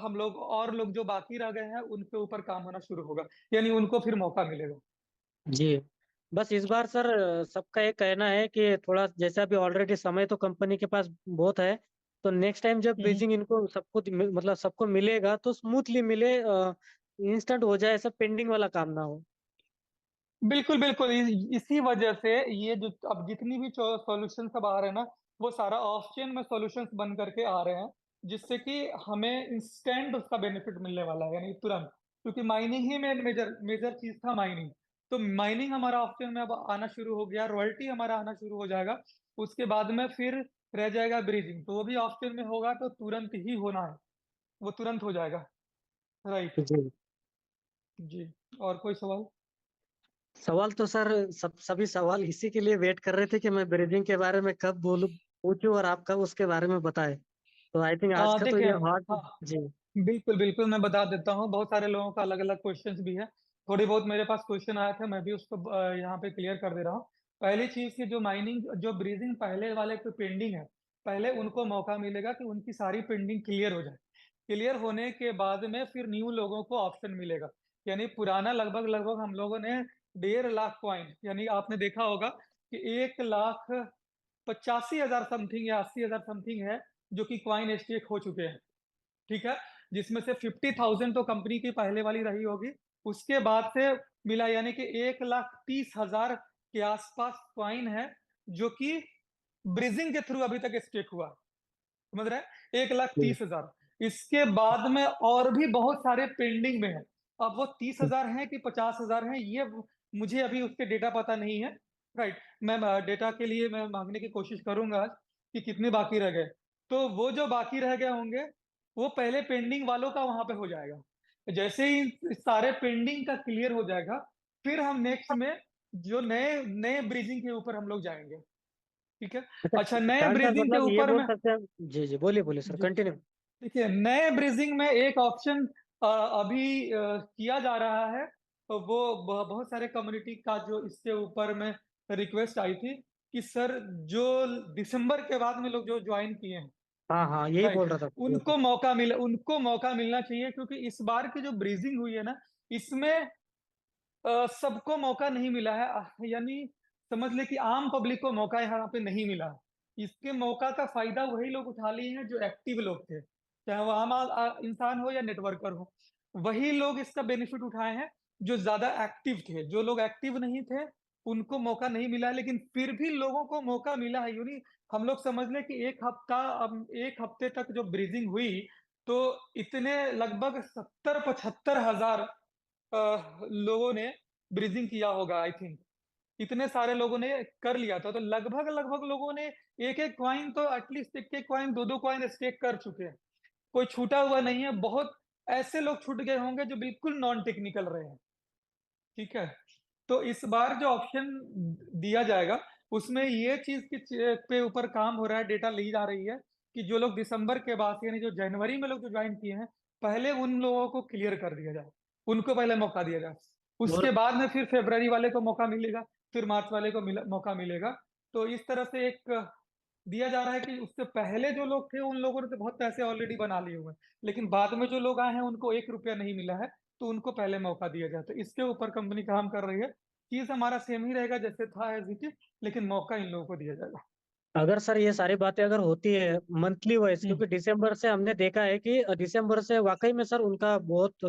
हम लोग और लोग जो बाकी रह गए हैं उनके ऊपर काम होना शुरू होगा, यानी उनको फिर मौका मिलेगा। जी बस इस बार सर सबका ये कहना है कि थोड़ा, जैसा अभी ऑलरेडी समय तो कंपनी के पास बहुत है, तो नेक्स्ट टाइम जब हम्म। ब्रीजिंग इनको सबको मतलब सबको मिलेगा तो स्मूथली मिले, इंस्टेंट हो जाए, सब पेंडिंग वाला काम ना हो। बिल्कुल बिल्कुल, इसी वजह से ये जो अब जितनी भी सॉल्यूशन सब आ रहे हैं ना, वो सारा ऑफ चेन में सॉल्यूशंस बन करके आ रहे हैं, जिससे कि हमें इंस्टेंट उसका बेनिफिट मिलने वाला है, यानी तुरंत। क्योंकि माइनिंग ही में मेजर मेजर चीज था माइनिंग। तो माइनिंग हमारा ऑफ चेन में अब आना शुरू हो गया, रॉयल्टी हमारा आना शुरू हो जाएगा। उसके बाद में फिर रह जाएगा ब्रीजिंग, तो वो भी ऑफ चेन में होगा तो तुरंत ही होना है, वो तुरंत हो जाएगा। राइट। जी जी। और कोई सवाल? सवाल तो सर सभी सवाल इसी के लिए वेट कर रहे थे कि मैं ब्रीदिंग के बारे में कब बोलूं, पूछूं और आप कब उसके बारे में बताएं, तो आई थिंक आज का तो देखिए, ये हॉट। हाँ, जी बिल्कुल बिल्कुल, मैं बता देता हूँ। बहुत सारे लोगों का अलग अलग क्वेश्चंस भी है। थोड़ी बहुत मेरे पास क्वेश्चन आया था, मैं भी उसको यहाँ पे क्लियर कर दे रहा हूँ। पहली चीज की जो माइनिंग जो ब्रीजिंग पहले वाले पे पेंडिंग है, पहले उनको मौका मिलेगा कि उनकी सारी पेंडिंग क्लियर हो जाए। क्लियर होने के बाद में फिर न्यू लोगों को ऑप्शन मिलेगा। यानी पुराना लगभग लगभग हम लोगों ने 1.5 लाख कॉइन, यानी आपने देखा होगा कि 1,85,000 समथिंग या 80,000 समथिंग है जो कि क्वाइन स्टेक हो चुके हैं, ठीक है, जिसमें से 50,000 तो कंपनी की पहले वाली रही होगी, उसके बाद से मिला, यानी कि 1,30,000 के आसपास क्वाइन है जो कि ब्रिजिंग के थ्रू अभी तक स्टेक हुआ, समझ रहे हैं, 1,30,000। इसके बाद में और भी बहुत सारे पेंडिंग में है। अब वो 30,000 हैं कि 50,000 हैं, ये मुझे अभी उसके डेटा पता नहीं है, राइट। मैं डेटा के लिए मैं मांगने की कोशिश करूंगा आज कि कितने बाकी रह गए। तो वो जो बाकी रह गए होंगे, वो पहले पेंडिंग वालों का वहां पे हो जाएगा। जैसे ही इस सारे पेंडिंग का क्लियर हो जाएगा, फिर हम नेक्स्ट में जो नए नए ब्रिजिंग के ऊपर हम लोग जाएंगे, ठीक है। अच्छा, अच्छा, नए चांद सर, ब्रिजिंग के मतलब ये ऊपर बोल में, सकते हैं। जी जी, बोलिए बोलिए सर, जी, कंटिन्यू। देखिए, नए ब्रिजिंग में एक ऑप्शन अभी किया जा रहा है। तो वो बहुत सारे कम्युनिटी का जो इसके ऊपर में रिक्वेस्ट आई थी कि सर, जो दिसंबर के बाद में लोग जो ज्वाइन किए हैं, हाँ हाँ, यही राइट, बोल रहा था। उनको मौका मिलना चाहिए, क्योंकि इस बार की जो ब्रीजिंग हुई है ना, इसमें सबको मौका नहीं मिला है, यानी समझ ले कि आम पब्लिक को मौका यहाँ पे नहीं मिला है। इसके मौका का फायदा वही लोग उठा लिए हैं जो एक्टिव लोग थे, चाहे वो आम इंसान हो या नेटवर्कर हो, वही लोग इसका बेनिफिट उठाए हैं जो ज्यादा एक्टिव थे। जो लोग एक्टिव नहीं थे उनको मौका नहीं मिला है, लेकिन फिर भी लोगों को मौका मिला है। यूनी हम लोग समझ लें कि एक हफ्ते तक जो ब्रीजिंग हुई, तो इतने लगभग 70-75 हजार लोगों ने ब्रीजिंग किया होगा, आई थिंक इतने सारे लोगों ने कर लिया था। तो लगभग लगभग लोगों ने एक एक क्वाइन, तो एटलीस्ट एक एक क्वाइन, दो दो क्वाइन स्टेक कर चुके हैं। कोई छूटा हुआ नहीं है। बहुत ऐसे लोग छूट गए होंगे जो बिल्कुल नॉन टेक्निकल रहे हैं, ठीक है। तो इस बार जो ऑप्शन दिया जाएगा, उसमें ये चीज पे ऊपर काम हो रहा है, डेटा ली जा रही है कि जो लोग दिसंबर के बाद, यानी जो जनवरी में लोग जो ज्वाइन किए हैं, पहले उन लोगों को क्लियर कर दिया जाए, उनको पहले मौका दिया जाए। उसके और बाद में फिर फरवरी वाले को मौका मिलेगा, फिर मार्च वाले को मौका मिलेगा। तो इस तरह से एक दिया जा रहा है कि उससे पहले जो लोग थे उन लोगों ने तो बहुत पैसे ऑलरेडी बना लिए हुए हैं, लेकिन बाद में जो लोग आए हैं उनको 1 रुपया नहीं मिला है, तो उनको पहले मौका दिया जाए। तो इसके ऊपर कंपनी काम कर रही है। चीज हमारा सेम ही रहेगा जैसे था, एज इट इज, लेकिन मौका इन लोगों को दिया जाएगा। अगर सर ये सारी बातें अगर होती है मंथली वाइज, हम्म, क्योंकि दिसंबर से हमने देखा है कि दिसंबर से वाकई में सर उनका बहुत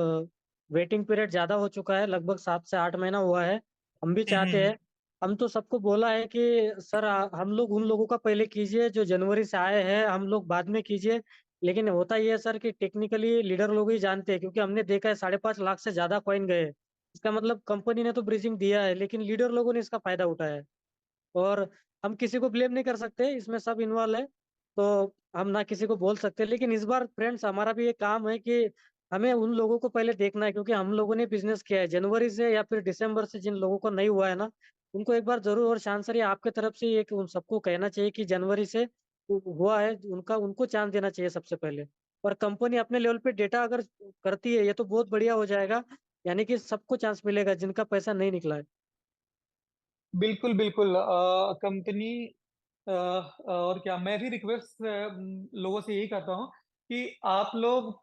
वेटिंग पीरियड ज्यादा हो चुका है, लगभग 7 से 8 महीना हुआ है। हम भी हम्म, चाहते हैं, हम तो सबको बोला है कि सर हम लोग उन लोगों का पहले कीजिए जो जनवरी से आए हैं, हम लोग बाद में कीजिए। लेकिन होता ये है सर कि टेक्निकली लीडर लोग ही जानते हैं, क्योंकि हमने देखा है 5.5 लाख से ज्यादा कॉइन गए। इसका मतलब कंपनी ने तो ब्रीजिंग दिया है, लेकिन लीडर लोगों ने इसका फायदा उठाया है। और हम किसी को ब्लेम नहीं कर सकते, इसमें सब इन्वॉल्व है, तो हम ना किसी को बोल सकते। लेकिन इस बार फ्रेंड्स हमारा भी ये काम है कि हमें उन लोगों को पहले देखना है, क्योंकि हम लोगों ने बिजनेस किया है जनवरी से या फिर दिसंबर से। जिन लोगों को नहीं हुआ है ना, उनको एक बार जरूर, और शान सर ये आपके तरफ से एक उन सबको कहना चाहिए कि जनवरी से हुआ है उनका, उनको चांस देना चाहिए सबसे पहले। और कंपनी अपने लेवल पे डेटा अगर करती है, ये तो बहुत बढ़िया हो जाएगा, यानी कि सबको चांस मिलेगा जिनका पैसा नहीं निकला है। बिल्कुल बिल्कुल। कंपनी और क्या, मैं भी रिक्वेस्ट लोगों से यही करता हूँ कि आप लोग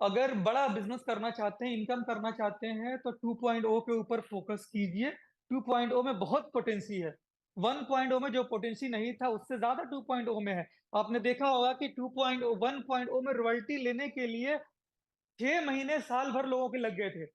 अगर बड़ा बिजनेस करना चाहते हैं, इनकम करना चाहते हैं, तो 2.0 के ऊपर फोकस कीजिए। 2.0 में बहुत पोटेंसी है। 1.0 में जो पोटेंसी नहीं था, उससे ज्यादा 2.0 में है। आपने देखा होगा कि 2.0 1.0 में रॉयल्टी लेने के लिए 6 महीने साल भर लोगों के लग गए थे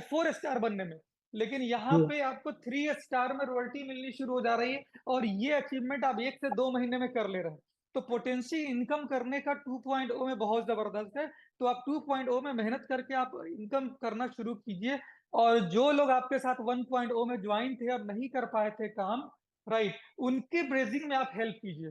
4 स्टार बनने में। लेकिन यहाँ जी पे आपको 3 स्टार में रॉयल्टी मिलनी शुरू हो जा रही है, और ये अचीवमेंट आप 1 से 2 महीने में कर ले रहे हैं। तो पोटेंशियल इनकम करने का 2.0 में बहुत जबरदस्त है। तो आप 2.0 में मेहनत करके आप इनकम करना शुरू कीजिए। और जो लोग आपके साथ 1.0 में ज्वाइन थे और नहीं कर पाए थे काम, राइट, उनके ब्रेजिंग में आप हेल्प कीजिए।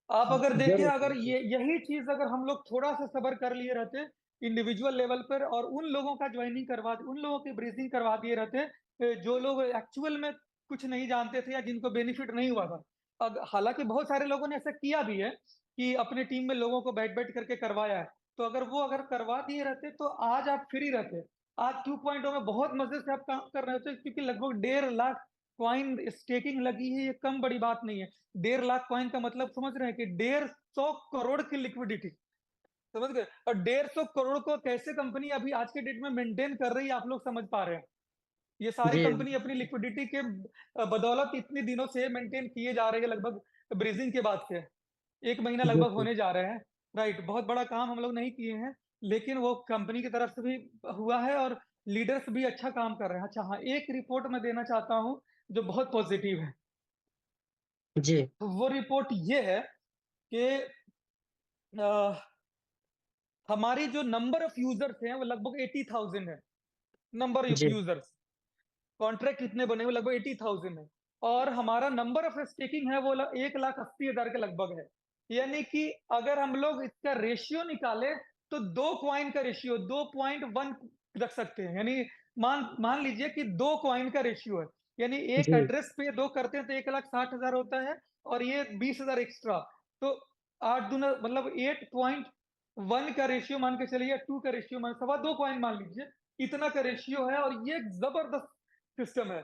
आप अगर देखें, जरूर अगर सर। यही चीज अगर हम लोग थोड़ा सा सबर कर लिए रहते इंडिविजुअल लेवल पर, और उन लोगों का ज्वाइनिंग करवा, उन लोगों की ब्रीजिंग करवा दिए रहते जो लोग एक्चुअल में कुछ नहीं जानते थे या जिनको बेनिफिट नहीं हुआ था। अब हालांकि बहुत सारे लोगों ने ऐसा किया भी है कि अपने टीम में लोगों को बैठ बैठ करके करवाया है। तो अगर करवा दिए रहते, तो आज आप फ्री रहते। आज 2.0 में बहुत मजे से आप काम कर रहे होते, क्योंकि लगभग 1.5 लाख क्वाइन स्टेकिंग लगी है। ये कम बड़ी बात नहीं है। 1.5 लाख कॉइन का मतलब समझ रहे हैं कि 150 करोड़ की लिक्विडिटी, समझ गए। और 150 करोड़ को कैसे कंपनी अभी आज के डेट में मेंटेन कर रही है, आप लोग समझ पा रहे हैं। ये सारी जी कंपनी अपनी लिक्विडिटी के बदौलत इतनी दिनों से मेंटेन किए जा रही है, लगभग ब्रीजिंग के बाद से। 1 महीना लगभग बिल्कुल। होने जा रहे हैं, राइट? बहुत बड़ा काम हम लोग नहीं किए हैं, लेकिन वो कंपनी की तरफ से भी हुआ है और लीडर्स भी अच्छा काम कर रहे हैं। अच्छा हाँ, एक रिपोर्ट मैं देना चाहता हूँ, जो बहुत पॉज़िटिव है। जी, तो वो रिपोर्ट ये है कि अ, हमारी जो नंबर ऑफ यूज़र्स हैं, वो लगभग 80,000 है, नंबर ऑफ जी, यूज़र्स। कॉन्ट्रैक्ट कितने बने हुए लगभग 80,000 है और हमारा नंबर ऑफ स्टेकिंग है वो 1,80,000 के लगभग है। यानी कि अगर हम लोग इसका रेशियो निकालें तो 2 कॉइन का रेशियो 2.1 रख सकते हैं। यानी मान मान लीजिए कि 2 कॉइन का रेशियो है। यानी एक जी, एड्रेस पे 2 करते हैं तो 1,60,000 होता है और ये 20,000 एक्स्ट्रा। तो 8 दूना मतलब 8.1 का रेशियो मान के चलिए, 2 का रेशियो मान सवा 2 कॉइन मान लीजिए। इतना का रेशियो है और ये एक ज़बरदस्त सिस्टम है।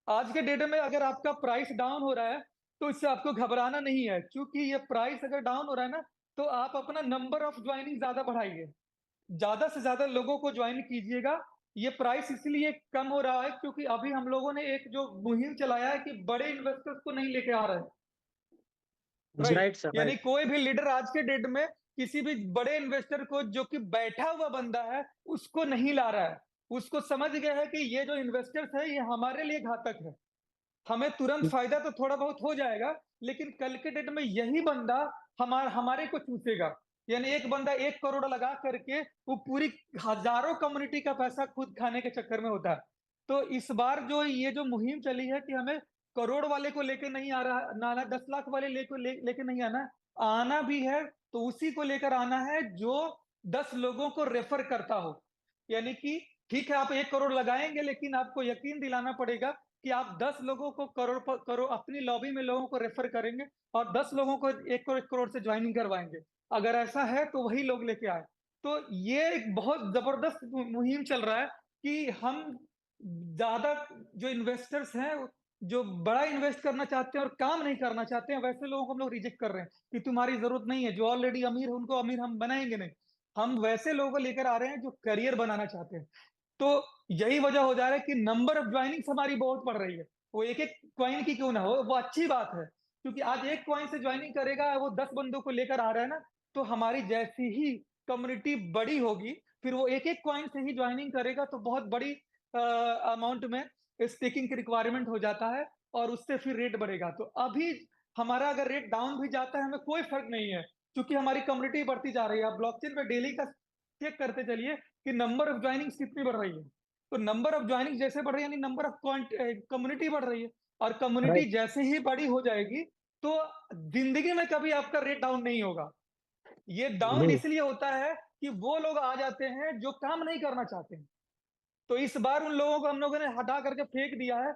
आज के डेट में अगर आपका प्राइस डाउन हो रहा है, तो इससे आपको घबराना नहीं है, क्योंकि ये प्राइस अगर डाउन हो रहा है ना, तो आप अपना नंबर ऑफ जॉइनिंग ज़्यादा बढ़ाइए। ज़्यादा से ज़्यादा लोगों को जॉइन कीजिएगा। ये प्राइस इसलिए कम हो रहा है क्योंकि अभी हम लोगों ने एक जो मुहिम चलाया है कि बड़े इन्वेस्टर्स को नहीं लेके आ रहे हैं, जी, राइट? राइट सर, यानी राइट। कोई भी लीडर आज के डेट में किसी भी बड़े इन्वेस्टर को जो कि बैठा हुआ बंदा है, उसको नहीं ला रहा है। उसको समझ गया है कि ये जो इन्वेस्टर्स है, ये हमारे लिए घातक है। हमें तुरंत फ़ायदा तो थोड़ा बहुत हो जाएगा, लेकिन कल के डेट में यही बंदा हमारे को चूसेगा। यानी एक बंदा 1 करोड़ लगा करके वो पूरी हज़ारों कम्युनिटी का पैसा खुद खाने के चक्कर में होता है। तो इस बार जो ये जो मुहिम चली है कि हमें करोड़ वाले को लेके नहीं आ रहा ना आना, 10 लाख वाले लेके नहीं आना, आना भी है तो उसी को लेकर आना है जो 10 लोगों को रेफ़र करता हो। यानी कि ठीक है, आप 1 करोड़ लगाएँगे, लेकिन आपको यकीन दिलाना पड़ेगा कि आप 10 लोगों को करोड़ अपनी लॉबी में लोगों को रेफर करेंगे और 10 लोगों को 1 करोड़ 1 करोड़ से जॉइनिंग करवाएँगे। अगर ऐसा है तो वही लोग लेके आएँ। तो ये एक बहुत ज़बरदस्त मुहिम चल रहा है कि हम ज़्यादा जो इन्वेस्टर्स हैं, जो बड़ा इन्वेस्ट करना चाहते हैं और काम नहीं करना चाहते हैं, वैसे लोगों को हम लोग रिजेक्ट कर रहे हैं कि तुम्हारी ज़रूरत नहीं है। जो ऑलरेडी अमीर है, उनको अमीर हम बनाएँगे नहीं। हम वैसे लोगों को लेकर आ रहे हैं जो करियर बनाना चाहते हैं। तो यही वजह हो जा रहा है कि नंबर ऑफ जॉइनिंग्स हमारी बहुत बढ़ रही है। वो एक-एक कॉइन की क्यों ना हो, वो अच्छी बात है। क्योंकि आज 1 कॉइन से जॉइनिंग करेगा, वो 10 बंदों को लेकर आ रहा है ना, तो हमारी जैसी ही कम्युनिटी बड़ी होगी, फिर वो एक-एक कॉइन से ही जॉइनिंग करेगा तो बहुत बड़ी अमाउंट में स्टेकिंग की रिक्वायरमेंट हो जाता है और उससे फिर रेट बढ़ेगा। तो अभी हमारा अगर रेट डाउन भी जाता है, हमें कोई फ़र्क नहीं है, क्योंकि हमारी कम्युनिटी बढ़ती जा रही है। आप ब्लॉकचेन पे डेली का चेक करते चलिए कि नंबर ऑफ जॉइनिंग्स कितनी बढ़ रही है। तो नंबर ऑफ जॉइनिंग जैसे बढ़ रही है, यानी नंबर ऑफ कम्युनिटी बढ़ रही है और कम्युनिटी राइट, जैसे ही बड़ी हो जाएगी, तो ज़िंदगी में कभी आपका रेट डाउन नहीं होगा। ये डाउन जी, इसलिए होता है कि वो लोग आ जाते हैं जो काम नहीं करना चाहते हैं। तो इस बार उन लोगों को हम लोगों ने हटा करके फेंक दिया है।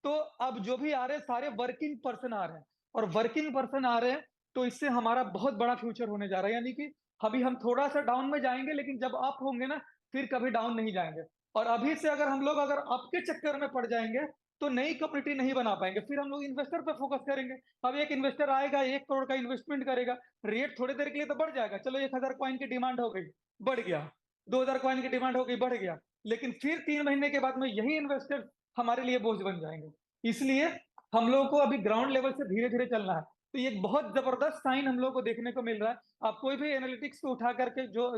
तो अब जो भी आ रहे हैं सारे वर्किंग पर्सन आ रहे हैं और वर्किंग पर्सन आ रहे हैं, तो इससे हमारा बहुत बड़ा फ्यूचर होने जा रहा है। यानी कि अभी हम थोड़ा-सा डाउन में जाएँगे, लेकिन जब अप होंगे ना, फिर कभी डाउन नहीं जाएँगे। और अभी से अगर हम लोग अगर अप के चक्कर में पड़ जाएँगे, तो नई कम्युनिटी नहीं बना पाएँगे। फिर हम लोग इन्वेस्टर पे फोकस करेंगे। अब एक इन्वेस्टर आएगा, 1 करोड़ का इन्वेस्टमेंट करेगा, रेट थोड़ी देर के लिए तो बढ़ जाएगा। चलो 1000 कॉइन की डिमांड हो गई, बढ़ गया। 2000 कॉइन की डिमांड हो गई, बढ़ गया। लेकिन फिर 3 महीने के बाद में यही इन्वेस्टर हमारे लिए बोझ बन जाएँगे। इसलिए हम लोगों को अभी ग्राउंड लेवल से धीरे-धीरे चलना है। तो ये एक बहुत ज़बरदस्त साइन हम लोगों को देखने को मिल रहा है। आप कोई भी एनालिटिक्स को उठा करके जो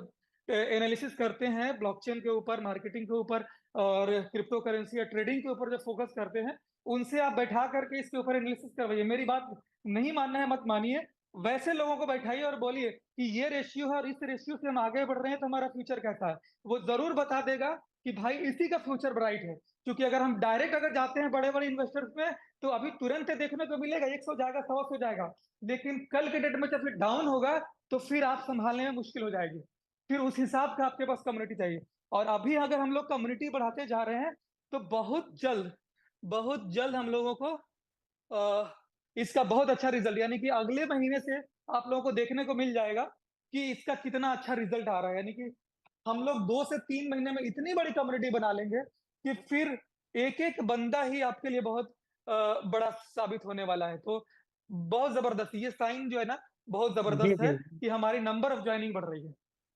एनालिसिस करते हैं ब्लॉकचेन के ऊपर, मार्केटिंग के ऊपर और क्रिप्टो करेंसी या ट्रेडिंग के ऊपर जो फोकस करते हैं, उनसे आप बैठा करके इसके ऊपर एनालिसिस करवाइए। मेरी बात नहीं मानना है, मत मानिए। वैसे लोगों को बैठाइए और बोलिए कि ये रेशियो है और इस रेशियो से हम आगे बढ़ रहे हैं, तो हमारा फ्यूचर कैसा है? वो ज़रूर बता देगा कि भाई इसी का फ्यूचर ब्राइट है। क्योंकि अगर हम डायरेक्ट अगर जाते हैं बड़े-बड़े इन्वेस्टर्स में, तो अभी तुरंत देखने को मिलेगा 100 जाएगा, 100 हो जाएगा। लेकिन कल के डेट में जब फिर डाउन होगा, तो फिर आप सँभालने में मुश्किल हो जाएगी। फिर उस हिसाब का आपके पास कम्युनिटी चाहिए। और अभी अगर हम लोग कम्युनिटी बढ़ाते जा रहे हैं, तो बहुत जल्द हम लोगों को इसका बहुत अच्छा रिज़ल्ट, यानी कि अगले महीने से आप लोगों को देखने को मिल जाएगा कि इसका कितना अच्छा रिज़ल्ट आ रहा है। यानी कि हम लोग 2 से 3 महीने में इतनी बड़ी कम्युनिटी बना लेंगे कि फिर एक-एक बंदा ही आपके लिए बहुत बड़ा साबित होने वाला है। तो बहुत ज़बरदस्त ये साइन जो है ना, बहुत जी, ज़बरदस्त है जी। कि हमारी नंबर ऑफ जॉइनिंग बढ़ रही है।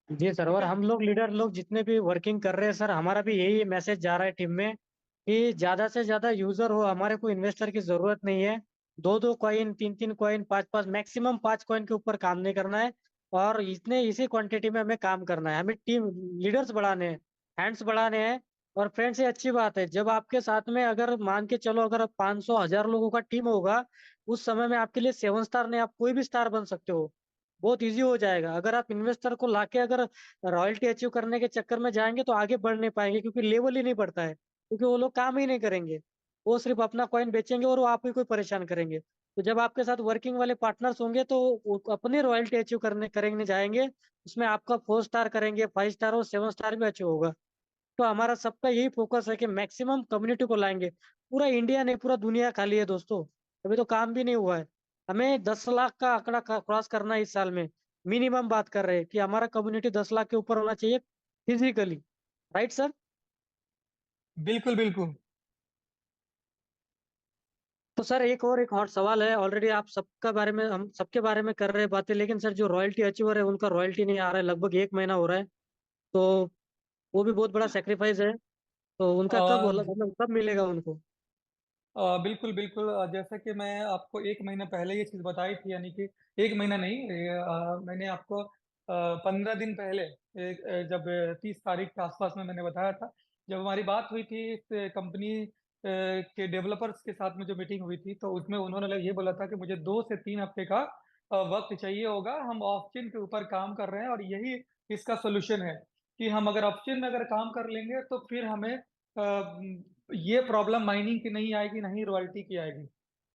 जी सर, ठीक और है? हम लोग लीडर लोग जितने भी वर्किंग कर रहे हैं सर, हमारा भी यही मैसेज जा रहा है टीम में कि ज़्यादा से ज़्यादा यूज़र हो, हमारे को इन्वेस्टर की ज़रूरत नहीं है। 2-2 कॉइन, 3-3 कॉइन, 5-5, मैक्सिमम 5 कॉइन के ऊपर काम नहीं करना है। और इतने इसी क्वांटिटी में हमें काम करना है। हमें टीम लीडर्स बढ़ाने हैं, हैंड्स बढ़ाने हैं। और फ्रेंड्स, ये अच्छी बात है, जब आपके साथ में अगर मान के चलो अगर 500 1000 लोगों का टीम होगा, उस समय में आपके लिए 7 स्टार नहीं, आप कोई भी स्टार बन सकते हो। बहुत इजी हो जाएगा। अगर आप इन्वेस्टर को लाके अगर रॉयल्टी अचीव करने के चक्कर में जाएंगे तो आगे बढ़ नहीं पाएंगे, क्योंकि लेवल ही नहीं बढ़ता है, क्योंकि वो लोग काम ही नहीं करेंगे। वो सिर्फ अपना कॉइन बेचेंगे और वो आप ही को परेशान करेंगे। तो जब आपके साथ वर्किंग वाले पार्टनर्स होंगे तो वो अपने रॉयल्टी अचीव करने करेंगे जाएंगे, उसमें आपका 4 स्टार करेंगे, 5 स्टार और 7 स्टार भी अचीव होगा। तो हमारा सबका यही फोकस है कि मैक्सिमम कम्युनिटी को लाएंगे। पूरा इंडिया नहीं, पूरा दुनिया खाली है दोस्तों। अभी तो काम भी नहीं हुआ है। हमें 10 लाख का आंकड़ा क्रॉस करना है इस साल में। मिनिमम बात कर रहे हैं कि हमारा कम्युनिटी 10 लाख के ऊपर होना चाहिए फिजिकली। Right sir? बिल्कुल बिल्कुल। तो सर एक और सवाल है। ऑलरेडी आप सबका बारे में हम सबके बारे में कर रहे हैं बातें, लेकिन सर जो रॉयल्टी अचीवर है उनका रॉयल्टी नहीं आ रहा है, लगभग 1 महीना हो रहा है। तो वो भी बहुत बड़ा सेक्रीफाइस है। तो उनका कब अ, मतलब कब मिलेगा उनको? बिल्कुल बिल्कुल, जैसा कि मैं आपको 1 महीना पहले ये चीज़ बताई थी, यानी कि 1 महीना नहीं, मैंने आपको 15 दिन पहले जब 30 तारीख के आसपास में मैंने बताया था, जब हमारी बात हुई थी इस कंपनी के डेवलपर्स के साथ में जो मीटिंग हुई थी, तो उसमें उन्होंने ये बोला था कि मुझे 2 से 3 हफ्ते का वक्त चाहिए होगा। हम ऑप्शन के ऊपर काम कर रहे हैं और यही इसका सोल्यूशन है कि हम अगर ऑप्शन में अगर काम कर लेंगे तो फिर हमें ये प्रॉब्लम माइनिंग की नहीं आएगी, ना ही रॉयल्टी की आएगी।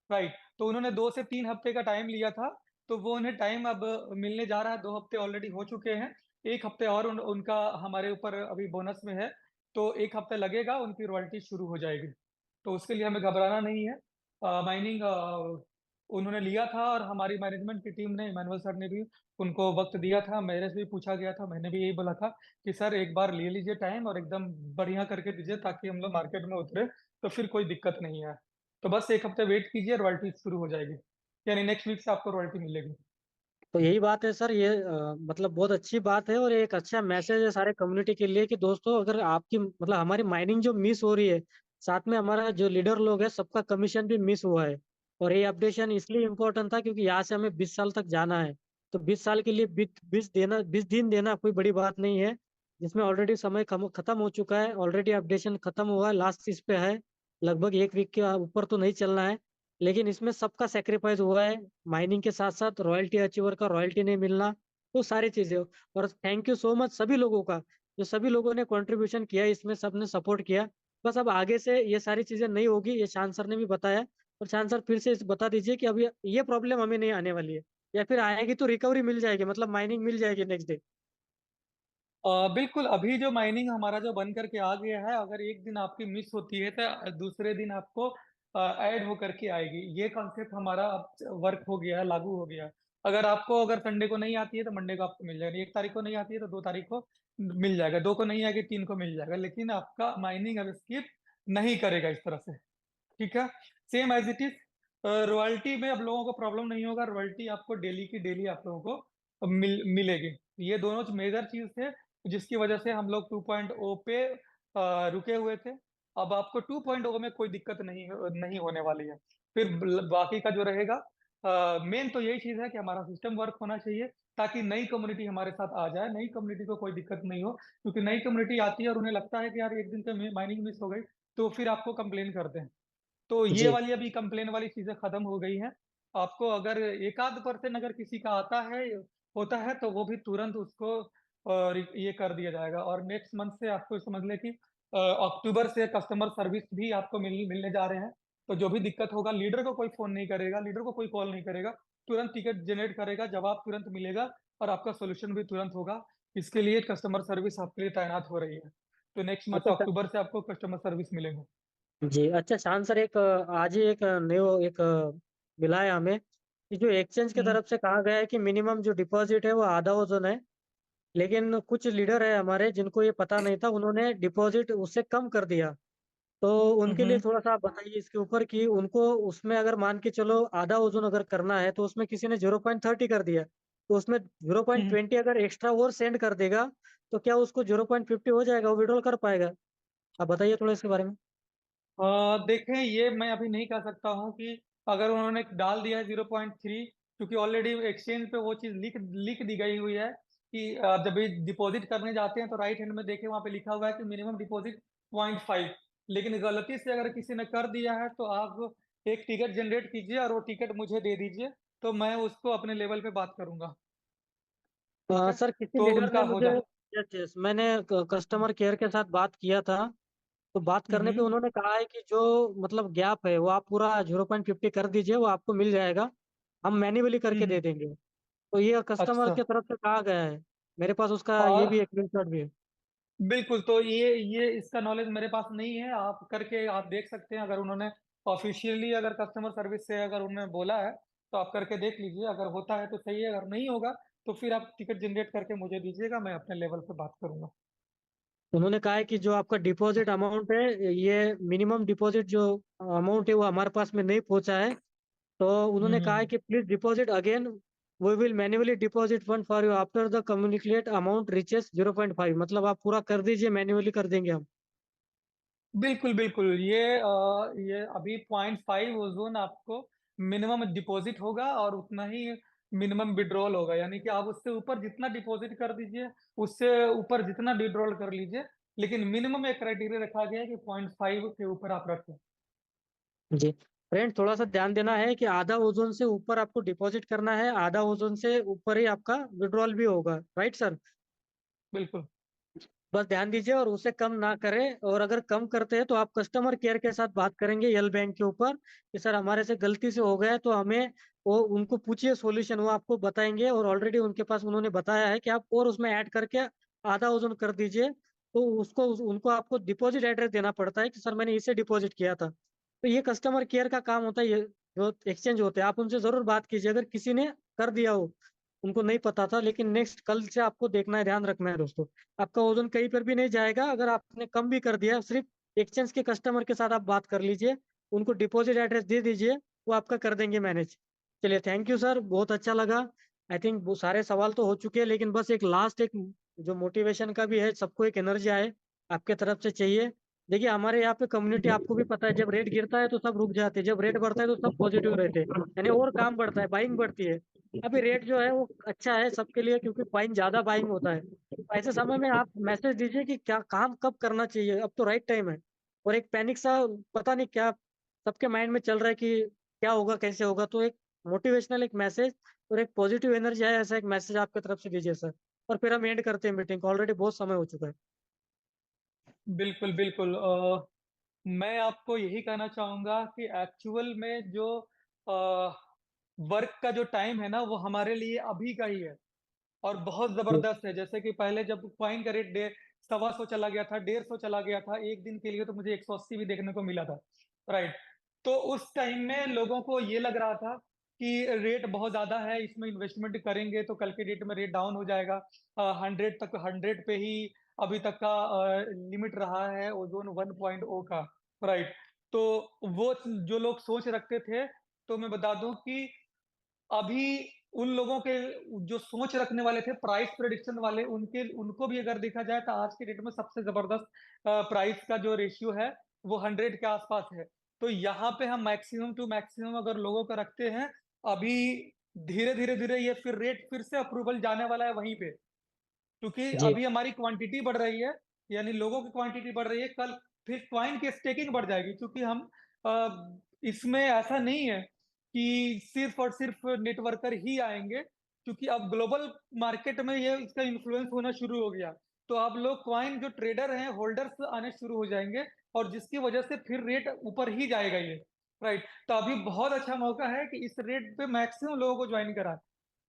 राइट, तो उन्होंने 2 से 3 हफ्ते का टाइम लिया था। तो वो उन्हें टाइम अब मिलने जा रहा है। 2 हफ्ते ऑलरेडी हो चुके हैं। 1 हफ्ते और उनका हमारे ऊपर अभी बोनस में है। तो 1 हफ्ते लगेगा, उनकी रॉयल्टी शुरू हो जाएगी। तो उसके लिए हमें घबराना नहीं है। माइनिंग उन्होंने लिया था और हमारी मैनेजमेंट की टीम ने, इमानुअल सर ने भी उनको वक्त दिया था। मेरे से भी पूछा गया था, मैंने भी यही बोला था कि सर एक बार ले लीजिए टाइम और एकदम बढ़िया करके दीजिए, ताकि हम लोग मार्केट में उतरे तो फिर कोई दिक्कत नहीं है। तो बस 1 हफ्ते वेट कीजिए, रॉयल्टी शुरू हो जाएगी, यानी नेक्स्ट वीक से आपको रॉयल्टी मिलेगी। तो यही बात है सर, ये मतलब बहुत अच्छी बात है और एक अच्छा मैसेज है सारे कम्युनिटी के लिए कि दोस्तों, अगर आपकी मतलब हमारी माइनिंग जो मिस हो रही है, साथ में हमारा जो लीडर लोग है सबका कमीशन भी मिस हुआ है। और ये अपडेशन इसलिए इम्पोर्टेंट था क्योंकि यहाँ से हमें 20 साल तक जाना है। तो 20 साल के लिए 20 दिन देना कोई बड़ी बात नहीं है, जिसमें ऑलरेडी समय खत्म हो चुका है। ऑलरेडी अपडेशन खत्म हुआ है, लास्ट इस पे है। लगभग 1 वीक के ऊपर तो नहीं चलना है। लेकिन इसमें सबका सेक्रीफाइस हुआ है। माइनिंग के साथ साथ रॉयल्टी अचीवर का रॉयल्टी नहीं मिलना, वो सारी चीजें। और थैंक यू सो मच सभी लोगों का, जो सभी लोगों ने कंट्रीब्यूशन किया, इसमें सबने सपोर्ट किया। बस अब आगे से ये सारी चीजें नहीं होगी, ये शान सर ने भी बताया। और शान सर फिर से बता दीजिए कि अभी ये प्रॉब्लम हमें नहीं आने वाली है, या फिर आएगी तो रिकवरी मिल जाएगी, मतलब माइनिंग मिल जाएगी नेक्स्ट डे। बिल्कुल, अभी जो माइनिंग हमारा जो बन करके आ गया है, अगर एक दिन आपकी मिस होती है तो दूसरे दिन आपको ऐड होकर के आएगी। ये कॉन्सेप्ट हमारा अब वर्क हो गया है, लागू हो गया है। अगर संडे को नहीं आती है तो मंडे को आपको मिल जाएगी, 1 तारीख को नहीं आती है तो 2 तारीख को मिल जाएगा, 2 को नहीं आएगी 3 को मिल जाएगा, लेकिन आपका माइनिंग अब स्किप नहीं करेगा इस तरह से। ठीक है, same as it is. Royalty में अब लोगों को प्रॉब्लम नहीं होगा, रॉयल्टी आपको डेली की डेली आप लोगों को मिलेगी। ये दोनों मेजर चीज थे जिसकी वजह से हम लोग 2.0 पे रुके हुए थे। अब आपको 2.0 में कोई दिक्कत नहीं होने वाली है। फिर बाकी का जो रहेगा, मेन तो यही चीज है कि हमारा सिस्टम वर्क होना चाहिए, ताकि नई कम्युनिटी हमारे साथ आ जाए, नई कम्युनिटी को कोई दिक्कत नहीं हो। क्योंकि नई कम्युनिटी आती है और उन्हें लगता है कि यार एक दिन तो माइनिंग मिस हो गई, तो फिर आपको कंप्लेन करते हैं। तो ये जी वाली अभी कंप्लेन वाली चीजें खत्म हो गई हैं। आपको अगर एक आध परसेंट अगर किसी का आता है, होता है, तो वो भी तुरंत उसको ये कर दिया जाएगा। और नेक्स्ट मंथ से आपको समझ ले कि अक्टूबर से कस्टमर सर्विस भी आपको मिलने जा रहे हैं। तो जो भी दिक्कत होगा, लीडर को कोई फोन नहीं करेगा, लीडर को कोई कॉल नहीं करेगा, तुरंत टिकट जनरेट करेगा, जवाब तुरंत मिलेगा और आपका सोल्यूशन भी तुरंत होगा। इसके लिए कस्टमर सर्विस आपके लिए तैनात हो रही है। तो नेक्स्ट मंथ अच्छा अक्टूबर से आपको कस्टमर सर्विस मिलेगा। जी, अच्छा शान सर, एक आज ही एक न्यू एक मिला है हमें कि जो एक्सचेंज की हम्म। तरफ से कहा गया है कि मिनिमम जो डिपॉजिट है वो आधा वजन है। लेकिन कुछ लीडर है हमारे जिनको ये पता नहीं था, उन्होंने डिपॉजिट उससे कम कर दिया। तो उनके लिए हम्म। थोड़ा सा आप बताइए इसके ऊपर कि उनको उसमें अगर मान के चलो आधा वजन अगर करना है, तो उसमें किसी ने 0.30 कर दिया, तो उसमें जीरो पॉइंट हम्म। ट्वेंटी अगर एक्स्ट्रा और सेंड कर देगा, तो क्या उसको 0.50 हो जाएगा, वो विड्रॉल कर पाएगा? आप बताइए थोड़ा इसके बारे में। देखें, ये मैं अभी नहीं कह सकता हूँ कि अगर उन्होंने डाल दिया है 0.3, क्योंकि ऑलरेडी एक्सचेंज पे वो चीज लिख दी गई हुई है कि जब भी डिपॉजिट करने जाते हैं तो राइट हैंड में देखे वहां पे लिखा हुआ है कि मिनिमम डिपॉजिट 0.5। लेकिन गलती से अगर किसी ने कर दिया है तो आप एक टिकट जनरेट कीजिए और वो टिकट मुझे दे दीजिए, तो मैं उसको अपने लेवल पे बात करूंगा। ठीक है, सर किसी तो लीडर उनका ने हो मुझे, जाए। यस यस, मैंने कस्टमर केयर के साथ बात किया था। तो बात करने पे हम्म उन्होंने कहा है कि जो मतलब गैप है वो आप पूरा 0.50 कर दीजिए, वो आपको मिल जाएगा, हम मैन्युअली करके हम्म। दे देंगे। तो ये कस्टमर अच्छा। की तरफ से कहा गया है, मेरे पास उसका ये और भी एक स्क्रीनशॉट भी है। बिल्कुल, तो ये इसका नॉलेज मेरे पास नहीं है, आप करके आप देख सकते हैं। अगर उन्होंने ऑफिशियली अगर कस्टमर सर्विस से अगर उन्होंने बोला है तो आप करके देख लीजिए, अगर होता है तो सही है, अगर नहीं होगा तो फिर आप टिकट जनरेट करके मुझे दीजिएगा, मैं अपने लेवल पे बात करूंगा। उन्होंने कहा है कि जो आपका डिपॉजिट अमाउंट है, ये मिनिमम डिपॉजिट जो अमाउंट है वो हमारे पास में नहीं पहुंचा है। तो उन्होंने कहा है हम्म। कि please deposit again, we will manually deposit fund for you after the communicate amount reaches 0.5, मतलब आप पूरा कर दीजिए, मैन्युअली कर देंगे हम। बिल्कुल बिल्कुल, ये अभी 0.5 ओजोन आपको मिनिमम डिपॉजिट होगा और उतना ही मिनिमम विड्रॉल होगा, यानी कि आप उससे ऊपर जितना डिपॉजिट कर दीजिए, उससे ऊपर जितना विड्रॉल कर लीजिए, लेकिन मिनिमम एक क्राइटेरिया रखा गया है कि 0.5 के ऊपर आप रखें। जी फ्रेंड, थोड़ा सा ध्यान देना है कि आधा ओजोन से ऊपर आपको डिपॉजिट करना है, आधा ओजोन से ऊपर ही आपका विड्रॉल भी होगा, राइट सर? बिल्कुल। बस ध्यान दीजिए और उसे कम ना करें, और अगर कम करते हैं तो आप कस्टमर केयर के साथ बात करेंगे यल बैंक के ऊपर कि सर हमारे से गलती से हो गया है, तो हमें वो उनको पूछिए सॉल्यूशन, वो आपको बताएंगे। और ऑलरेडी उनके पास उन्होंने बताया है कि आप और उसमें ऐड करके आधा ओजन कर दीजिए। तो उनको आपको डिपॉजिट एड्रेस देना पड़ता है कि सर मैंने इसे डिपॉजिट किया था। तो ये कस्टमर केयर का काम होता है, ये जो एक्सचेंज होते हैं, आप उनसे जरूर बात कीजिए अगर किसी ने कर दिया हो, उनको नहीं पता था। लेकिन नेक्स्ट कल से आपको देखना है, ध्यान रखना है दोस्तों, आपका ओजन कहीं पर भी नहीं जाएगा। अगर आपने कम भी कर दिया, सिर्फ एक्सचेंज के कस्टमर के साथ आप बात कर लीजिए, उनको डिपॉजिट एड्रेस दे दीजिए, वो आपका कर देंगे मैनेज। चलिए, थैंक यू सर, बहुत अच्छा लगा। आई थिंक वो सारे सवाल तो हो चुके हैं, लेकिन बस एक लास्ट, एक जो मोटिवेशन का भी है, सबको एक एनर्जी आए आपके तरफ से चाहिए। देखिए हमारे यहाँ पे कम्युनिटी, आपको भी पता है, जब रेट गिरता है तो सब रुक जाते हैं, जब रेट बढ़ता है तो सब पॉजिटिव रहते हैं, यानी और काम बढ़ता है, बाइंग बढ़ती है। अभी रेट जो है वो अच्छा है सबके लिए, क्योंकि बाइंग ज्यादा बाइंग होता है। ऐसे समय में आप मैसेज दीजिए कि क्या काम कब करना चाहिए, अब तो राइट टाइम है। और एक पैनिक सा, पता नहीं क्या सबके माइंड में चल रहा है कि क्या होगा कैसे होगा, तो एक मोटिवेशनल एक मैसेज और एक पॉजिटिव एनर्जी आए, ऐसा एक मैसेज आपकी तरफ से दीजिए सर। और फिर हम एंड करते हैं मीटिंग को, ऑलरेडी बहुत समय हो चुका है। बिल्कुल बिल्कुल, मैं आपको यही कहना चाहूंगा कि एक्चुअल में जो वर्क का जो टाइम है ना, वो हमारे लिए अभी का ही है और बहुत जी जबरदस्त है। जैसे कि पहले जब कॉइन का रेट 125 चला गया था, 150 चला गया था, एक दिन के लिए तो मुझे 180 भी देखने को मिला था। राइट। तो उस टाइम में लोगों को ये लग रहा था कि रेट बहुत ज्यादा है, इसमें इन्वेस्टमेंट करेंगे तो कल के डेट में रेट डाउन हो जाएगा। 100 पे ही अभी तक का लिमिट रहा है ओजोन 1.0 का। राइट। तो वो जो लोग सोच रखते थे, तो मैं बता दूं कि अभी उन लोगों के जो सोच रखने वाले थे प्राइस प्रेडिक्शन वाले, उनके उनको भी अगर देखा जाए तो आज के डेट में सबसे जबरदस्त प्राइस का जो रेशियो है वो 100 के आसपास है। तो यहाँ पे हम मैक्सिमम टू मैक्सिमम अगर लोगों का रखते हैं, अभी धीरे धीरे धीरे ये फिर रेट फिर से अप्रूवल जाने वाला है वहीं पे, क्योंकि जी अभी हमारी क्वांटिटी बढ़ रही है, यानी लोगों की क्वांटिटी बढ़ रही है। कल फिर क्वाइन की स्टेकिंग बढ़ जाएगी, क्योंकि हम इसमें ऐसा नहीं है कि सिर्फ और सिर्फ नेटवर्कर ही आएंगे, क्योंकि अब ग्लोबल मार्केट में ये इसका इन्फ्लुएंस होना शुरू हो गया। तो अब लोग क्वाइन जो ट्रेडर हैं, होल्डर्स आने शुरू हो जाएंगे, और जिसकी वजह से फिर रेट ऊपर ही जाएगा ये। राइट। तो अभी बहुत अच्छा मौका है कि इस रेट पे मैक्सिमम लोगों को ज्वाइन करा,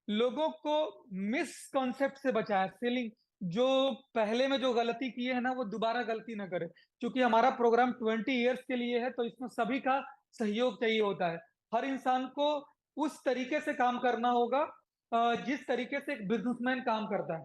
लोगों को मिसकॉन्सेप्ट से बचाया, सेलिंग जो पहले में जो गलती की है ना, वो दोबारा गलती ना करे। क्योंकि हमारा प्रोग्राम 20 ईयर्स के लिए है, तो इसमें सभी का सहयोग चाहिए होता है। हर इंसान को उस तरीके से काम करना होगा जिस तरीके से एक बिजनेसमैन काम करता है।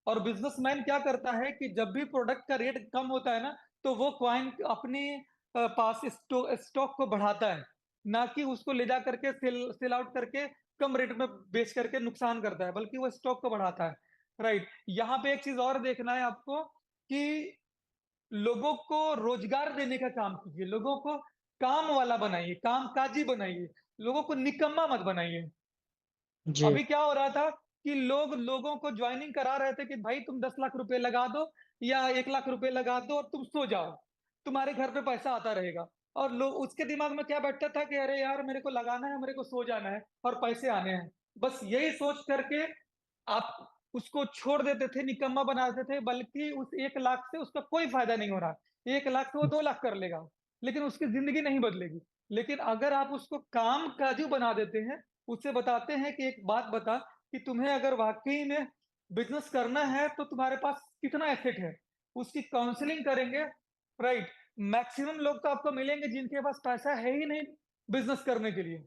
और बिजनेसमैन क्या करता है कि जब भी प्रोडक्ट का रेट कम होता है ना, तो वो क्वाइन अपने पास स्टॉक को बढ़ाता है, ना कि उसको ले जा करके सेल आउट करके कम रेट में बेच करके नुकसान करता है, बल्कि वो स्टॉक को बढ़ाता है। राइट। यहाँ पे एक चीज और देखना है आपको कि लोगों को रोजगार देने का काम कीजिए, लोगों को काम वाला बनाइए, काम काजी बनाइए। लोगों को निकम्मा मत बनाइए। जी, अभी क्या हो रहा था कि लोगों को ज्वाइनिंग करा रहे थे कि भाई तुम 10 लाख रुपए लगा दो या 1 लाख रुपए लगा दो और तुम सो जाओ, तुम्हारे घर पे पैसा आता रहेगा। और लोग उसके दिमाग में क्या बैठता था कि अरे यार मेरे को लगाना है, मेरे को सो जाना है और पैसे आने हैं। बस यही सोच करके आप उसको छोड़ देते थे, निकम्मा बना देते थे, बल्कि उस 1 लाख से उसका कोई फ़ायदा नहीं हो रहा। 1 लाख से वो 2 लाख कर लेगा, लेकिन उसकी ज़िंदगी नहीं बदलेगी। लेकिन अगर आप उसको काम-काजू बना देते हैं, उसे बताते हैं कि एक बात बता कि तुम्हें अगर वाक़ई में बिज़नेस करना है, तो तुम्हारे पास कितना एसेट है? उसकी काउंसलिंग करेंगे, राइट? मैक्सिमम लोग तो आपको मिलेंगे जिनके पास पैसा है ही नहीं बिज़नेस करने के लिए,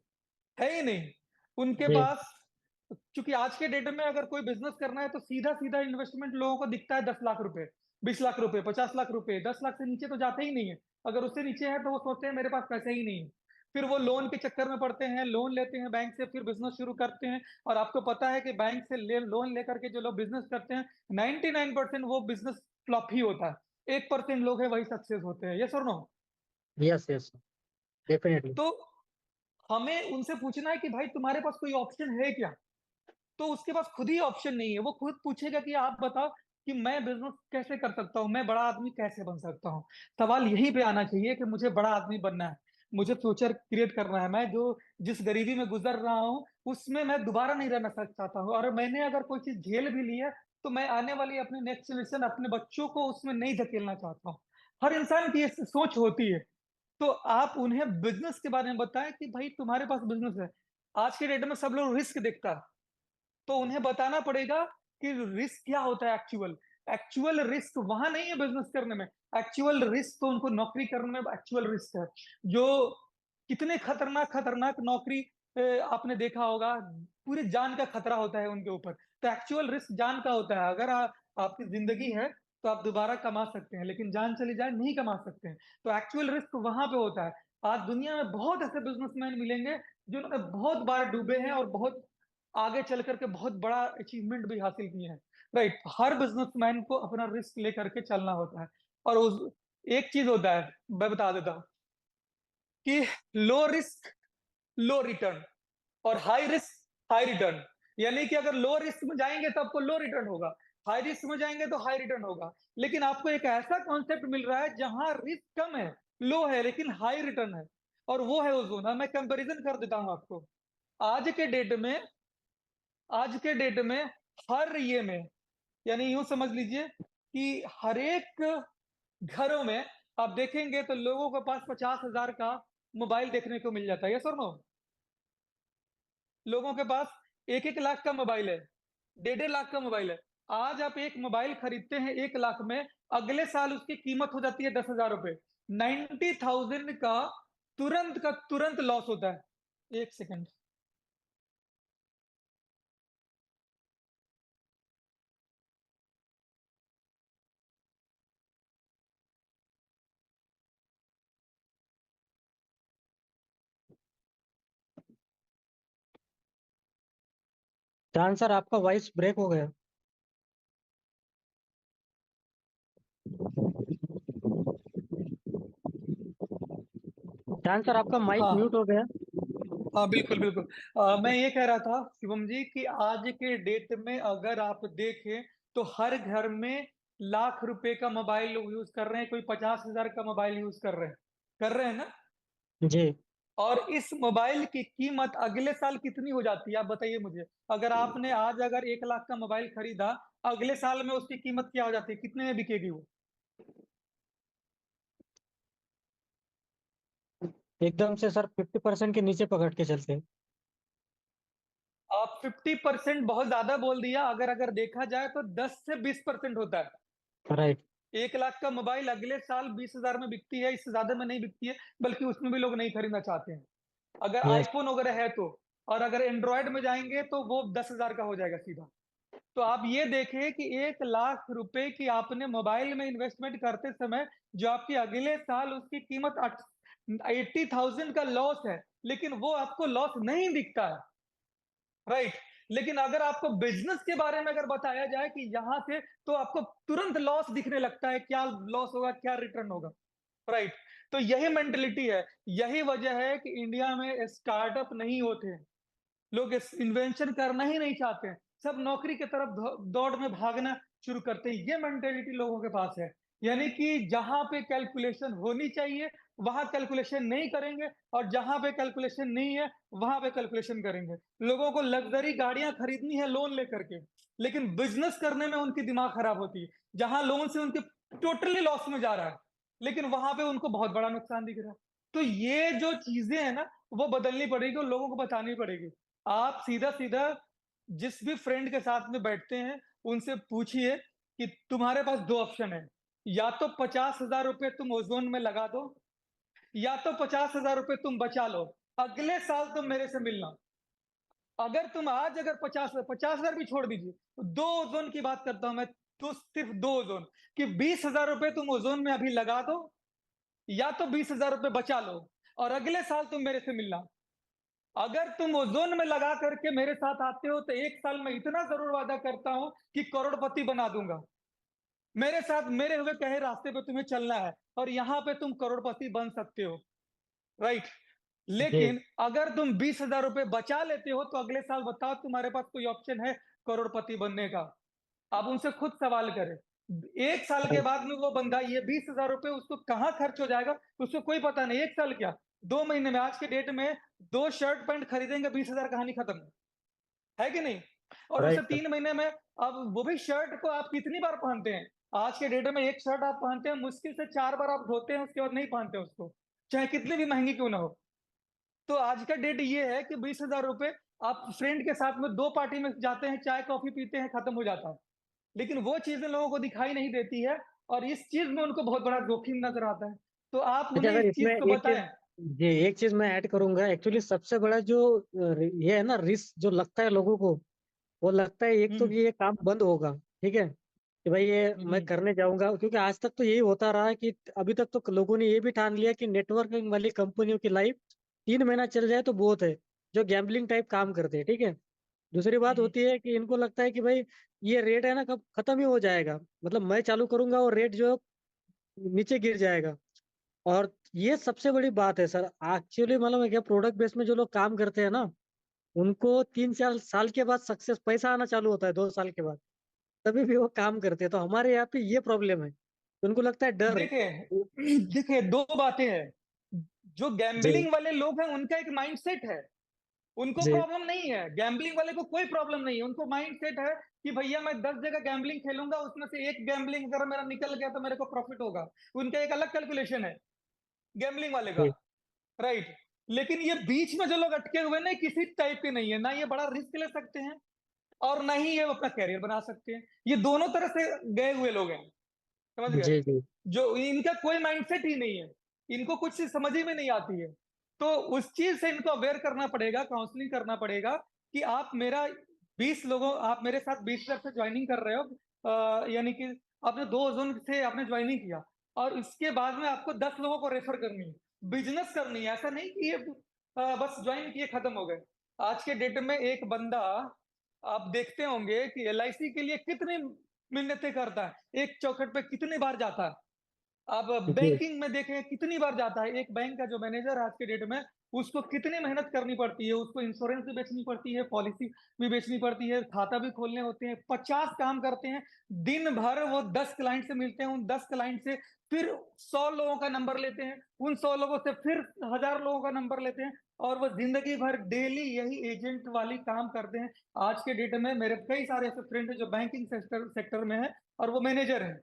है ही नहीं। उनके जी, पास क्योंकि आज के डेट में अगर कोई बिज़नेस करना है तो सीधा-सीधा इन्वेस्टमेंट लोगों को दिखता है 10 लाख रुपए, 20 लाख रुपए, 50 लाख रुपए, 10 लाख से नीचे तो जाते ही नहीं है। अगर उससे नीचे है तो वो सोचते हैं मेरे पास पैसा ही नहीं है। फिर वो लोन के चक्कर में पड़ते हैं, लोन लेते हैं बैंक से, फिर बिज़नेस शुरू करते हैं और आपको पता है कि बैंक से लोन लेकर के जो लोग बिज़नेस करते हैं, 99% वो बिज़नेस फ्लॉप ही होता है। 1% लोग हैं वही सक्सेस होते हैं। येस और नो? Yes, yes, definitely. तो हमें उनसे पूछना है कि भाई तुम्हारे पास कोई ऑप्शन है क्या? तो उसके पास खुद ही ऑप्शन नहीं है। वो खुद पूछेगा कि आप बताओ कि मैं बिज़नेस कैसे कर सकता हूँ? मैं बड़ा आदमी कैसे बन सकता हूँ? सवाल यहीं पे आना चाहिए कि मुझे बड़ा आदमी बनना है। मुझे फ्यूचर क्रिएट करना है। मैं जो जिस गरीबी में गुज़र रहा हूँ, उसमें मैं दोबारा नहीं रहना चाहता हूँ और मैंने अगर कोई चीज़ झेल भी ली है, तो मैं आने वाली अपनी नेक्स्ट जनरेशन अपने बच्चों को उसमें नहीं धकेलना चाहता हूँ। हर इंसान की ये सोच होती है। तो आप उन्हें बिज़नेस के बारे में बताएँ कि भाई तुम्हारे पास बिज़नेस है। आज के डेट में सब लोग रिस्क देखता है। तो उन्हें बताना पड़ेगा कि रिस्क क्या होता है एक्चुअल। एक्चुअल रिस्क वहाँ नहीं है बिज़नेस करने में, एक्चुअल रिस्क तो उनको नौकरी करने में एक्चुअल रिस्क है। जो कितने खतरनाक नौकरी आपने देखा होगा, पूरी जान का खतरा होता है उनके ऊपर। तो एक्चुअल रिस्क जान का होता है, अगर आपकी ज़िंदगी है, तो आप दोबारा कमा सकते हैं, लेकिन जान चली जाए नहीं कमा सकते हैं। तो एक्चुअल रिस्क वहाँ पे होता है। आज दुनिया में बहुत ऐसे बिज़नेसमैन मिलेंगे, जिन्होंने बहुत बार डूबे हैं और बहुत आगे चल कर के बहुत बड़ा अचीवमेंट भी हासिल किए हैं, राइट? हर बिज़नेसमैन को अपना रिस्क लेकर के चलना होता है और उस एक चीज़ होता है, मैं बता देता हूँ कि लो रिस्क, लो रिटर्न और हाई रिस्क, हाई रिटर्न। यानी कि अगर लो रिस्क में जाएँगे तो आपको लो रिटर्न होगा, हाई रिस्क में जाएँगे तो हाई रिटर्न होगा। लेकिन आपको एक ऐसा कॉन्सेप्ट मिल रहा है जहाँ रिस्क कम है, लो है लेकिन हाई रिटर्न है और वो है ओज़ोन। मैं कंपैरिज़न कर देता हूँ आपको। आज के डेट में आज के डेट में हर ये में यानी यूँ समझ लीजिए कि हर एक घरों में आप देखेंगे तो लोगों के पास 50,000 का मोबाइल देखने को मिल जाता है। यस और नो? लोगों के पास 1-1 लाख का मोबाइल है, डेढ़ लाख का मोबाइल है। आज आप एक मोबाइल खरीदते हैं 1 लाख में, अगले साल उसकी कीमत हो जाती है 10,000 रुपए। 90,000 का तुरंत लॉस होता है। 1 सेकंड। चांद सर, आपका वॉइस ब्रेक हो गया। चांद सर, आपका माइक हाँ। म्यूट हो गया। हाँ, बिल्कुल, बिल्कुल। मैं ये कह रहा था शिवम जी कि आज के डेट में अगर आप देखें तो हर घर में लाख रुपए का मोबाइल लोग यूज़ कर रहे हैं, कोई 50,000 का मोबाइल यूज़ कर रहे हैं ना? जी, और इस मोबाइल की कीमत अगले साल कितनी हो जाती है आप बताइए मुझे? अगर आपने आज अगर 1 लाख का मोबाइल खरीदा, अगले साल में उसकी कीमत क्या हो जाती है? कितने में बिकेगी वो? एकदम से सर 50% के नीचे पकड़ के चलते हैं। आप 50% बहुत ज़्यादा बोल दिया, अगर देखा जाए तो 10 से 20% होता है। राइट। 1 लाख का मोबाइल अगले साल 20,000 में बिकती है, इससे ज़्यादा में नहीं बिकती है, बल्कि उसमें भी लोग नहीं खरीदना चाहते हैं। अगर यस। आईफ़ोन वगैरह है तो, और अगर एंड्रॉयड में जाएँगे तो वो 10,000 का हो जाएगा सीधा। तो आप ये देखें कि 1 लाख रुपए की आपने मोबाइल में इन्वेस्टमेंट करते समय जो आपकी अगले साल उसकी कीमत 80,000 का लॉस है, लेकिन वो आपको लॉस नहीं दिखता है। राइट। लेकिन अगर आपको बिजनेस के बारे में अगर बताया जाए कि यहाँ से तो आपको तुरंत लॉस दिखने लगता है, क्या लॉस होगा, क्या रिटर्न होगा। राइट। तो यही मेंटेलिटी है, यही वजह है कि इंडिया में स्टार्टअप नहीं होते हैं। लोग इस इन्वेंशन करना ही नहीं चाहते हैं, सब नौकरी की तरफ दौड़ में भागना शुरू करते हैं। ये मेंटेलिटी लोगों के पास है, यानी कि जहां पे कैलकुलेशन होनी चाहिए वहां कैलकुलेशन नहीं करेंगे, और जहां पे कैलकुलेशन नहीं है वहां पे कैलकुलेशन करेंगे। लोगों को लग्जरी गाड़ियां खरीदनी है लोन लेकर के, लेकिन बिजनेस करने में उनकी दिमाग खराब होती है। जहां लोन से उनके टोटली लॉस में जा रहा है, लेकिन वहां पे उनको बहुत बड़ा नुकसान दिख रहा है। तो ये जो चीजें है ना, वो बदलनी पड़ेगी और लोगों को बतानी पड़ेगी। आप सीधा-सीधा जिस भी फ्रेंड के साथ में बैठते हैं, उनसे पूछिए कि तुम्हारे पास 2 ऑप्शन है, या तो 50,000 रुपए तुम ओज़ोन में लगा दो, या तो 50,000 रुपए तुम बचा लो, अगले साल तुम मेरे से मिलना। अगर तुम आज अगर 50,000 भी छोड़ दीजिए, तो 2 ओज़ोन की बात करता हूँ मैं, तो सिर्फ 2 ओज़ोन कि 20,000 रुपए तुम ओज़ोन में अभी लगा दो, या तो 20,000 रुपए बचा लो और अगले साल तुम मेरे से मिलना। अगर तुम ओज़ोन में लगा करके मेरे साथ आते हो, तो 1 साल में इतना ज़रूर वादा करता हूँ कि करोड़पति बना दूँगा। मेरे साथ मेरे हुए कहे रास्ते पे तुम्हें चलना है और यहाँ पे तुम करोड़पति बन सकते हो, राइट? जी लेकिन अगर तुम 20,000 रुपए बचा लेते हो, तो अगले साल बताओ तुम्हारे पास कोई ऑप्शन है करोड़पति बनने का? आप उनसे खुद सवाल करें। 1 साल के बाद में वो बंदा ये 20,000 रुपए उसको कहाँ खर्च हो जाएगा, उसको कोई पता नहीं। 1 साल क्या, 2 महीने में, आज के डेट में 2 शर्ट पैंट खरीदेंगे, 20,000, कहानी खत्म। है कि नहीं? और उसे राइट 3 महीने में, अब वो भी शर्ट को आप कितनी बार पहनते हैं? आज के डेट में एक शर्ट आप पहनते हैं, मुश्किल से 4 बार आप धोते हैं, उसके बाद नहीं पहनते उसको, चाहे कितनी भी महँगी क्यों ना हो। तो आज का डेट ये है कि 20,000 रुपए आप फ्रेंड के साथ में 2 पार्टी में जाते हैं, चाय कॉफ़ी पीते हैं, खत्म हो जाता है। लेकिन वो चीज़ें लोगों को दिखाई नहीं देती है और इस चीज़ में उनको बहुत बड़ा जोखिम नज़र आता है। तो आप अच्छा, उन्हें अगर इस इसमें चीज़ को एक चीज, बताएँ। जी एक चीज मैं ऐड करूंगा। एक्चुअली सबसे बड़ा जो ये है ना रिस्क जो लगता है लोगों को, वो लगता है एक हुँ, तो कि ये काम बंद होगा, ठीक है, कि भाई ये हुँ, मैं हुँ, करने जाऊंगा, क्योंकि आज तक तो यही होता रहा है कि अभी तक तो लोगों ने ये भी ठान लिया कि नेटवर्किंग वाली कंपनियों की लाइफ 3 महीना चल जाए तो बहुत है, जो गैम्बलिंग टाइप काम करते हैं, ठीक है। दूसरी हुँ, बात हुँ, होती है कि इनको लगता है कि भाई ये रेट है ना कब खत्म ही हो जाएगा, मतलब मैं चालू करूंगा और रेट जो है नीचे गिर जाएगा। और ये सबसे बड़ी बात है सर, एक्चुअली मालूम है क्या, प्रोडक्ट बेस में जो लोग काम करते हैं ना, उनको 3-4 साल के बाद सक्सेस पैसा आना चालू होता है, 2 साल के बाद, तभी भी वो काम करते हैं। तो हमारे यहाँ पे ये प्रॉब्लम है, उनको लगता है डर। देखिए देखिए 2 बातें हैं। जो जी गैम्बलिंग वाले लोग हैं, उनका एक माइंडसेट है। उनको जी प्रॉब्लम नहीं है, गैम्बलिंग वाले को कोई प्रॉब्लम नहीं है। उनको माइंडसेट है कि भैया मैं 10 जगह गैम्बलिंग खेलूँगा, उसमें से एक गैम्बलिंग अगर मेरा निकल गया तो मेरे को प्रॉफिट होगा। उनका एक अलग कैलकुलेशन है, गैम्बलिंग वाले का, जी राइट। लेकिन ये बीच में जो लोग अटके हुए हैं ना, किसी टाइप के नहीं है, ना ये बड़ा रिस्क ले सकते हैं और ना ही ये अपना करियर बना सकते हैं। ये दोनों तरह से गए हुए लोग हैं, समझ गए? जी जी जो इनका कोई माइंडसेट ही नहीं है, इनको कुछ चीज़ समझ ही में नहीं आती है। तो उस चीज़ से इनको अवेयर करना पड़ेगा, काउंसलिंग करना पड़ेगा कि आप मेरा 20 लोगों आप मेरे साथ 20 तरफ से जॉइनिंग कर रहे हो, यानी कि आपने 2 ज़ोन से आपने जॉइनिंग किया और इसके बाद में आपको 10 लोगों को रेफर करनी है, बिज़नेस करनी है। ऐसा नहीं कि ये बस जॉइन किए खत्म हो गए। आज के डेट में एक बंदा, आप देखते होंगे कि एलआईसी के लिए कितनी मिन्नतें करता है, एक चौखट पे कितनी बार जाता है। आप जी बैंकिंग में देखें कितनी बार जाता है, एक बैंक का जो मैनेजर आज के डेट में, उसको कितनी मेहनत करनी पड़ती है, उसको इंश्योरेंस भी बेचनी पड़ती है, पॉलिसी भी बेचनी पड़ती है, खाता भी खोलने होते हैं, 50 काम करते हैं। दिन भर वो 10 क्लाइंट से मिलते हैं, उन 10 क्लाइंट से फिर 100 लोगों का नंबर लेते हैं, उन 100 लोगों से फिर 1000 लोगों का नंबर लेते हैं और वो जिंदगी भर डेली यही एजेंट वाली काम करते हैं। आज के डेट में मेरे कई सारे ऐसे फ्रेंड हैं जो बैंकिंग सेक्टर में है और वो मैनेजर हैं।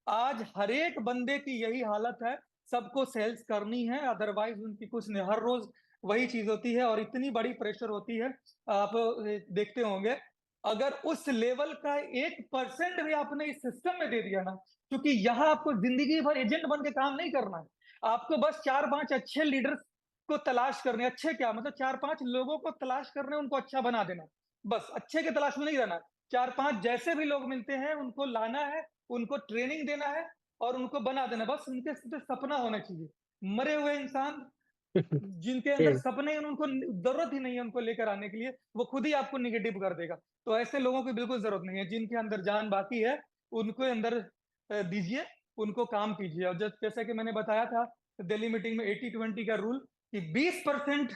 आज हर एक बंदे की यही हालत है, सबको सेल्स करनी है, अदरवाइज उनकी कुछ नहीं। हर रोज वही चीज होती है और इतनी बड़ी प्रेशर होती है, आप देखते होंगे। अगर उस लेवल का 1% भी आपने इस सिस्टम में दे दिया ना, क्योंकि यहाँ आपको जिंदगी भर एजेंट बन के काम नहीं करना है, आपको बस 4-5 अच्छे लीडर्स को तलाश करने, अच्छे क्या मतलब 4-5 लोगों को तलाश करने, उनको अच्छा बना देना, बस अच्छे की तलाश में नहीं रहना। 4-5 जैसे भी लोग मिलते हैं उनको लाना है, उनको ट्रेनिंग देना है और उनको बना देना, बस उनके सपना होना चाहिए। मरे हुए इंसान जिनके अंदर जी सपने हैं, उनको जरूरत ही नहीं है उनको लेकर आने के लिए, वो खुद ही आपको निगेटिव कर देगा। तो ऐसे लोगों की बिल्कुल जरूरत नहीं है, जिनके अंदर जान बाकी है उनको अंदर दीजिए, उनको काम कीजिए। और जैसे कि मैंने बताया था, दिल्ली मीटिंग में 80-20 का रूल कि 20%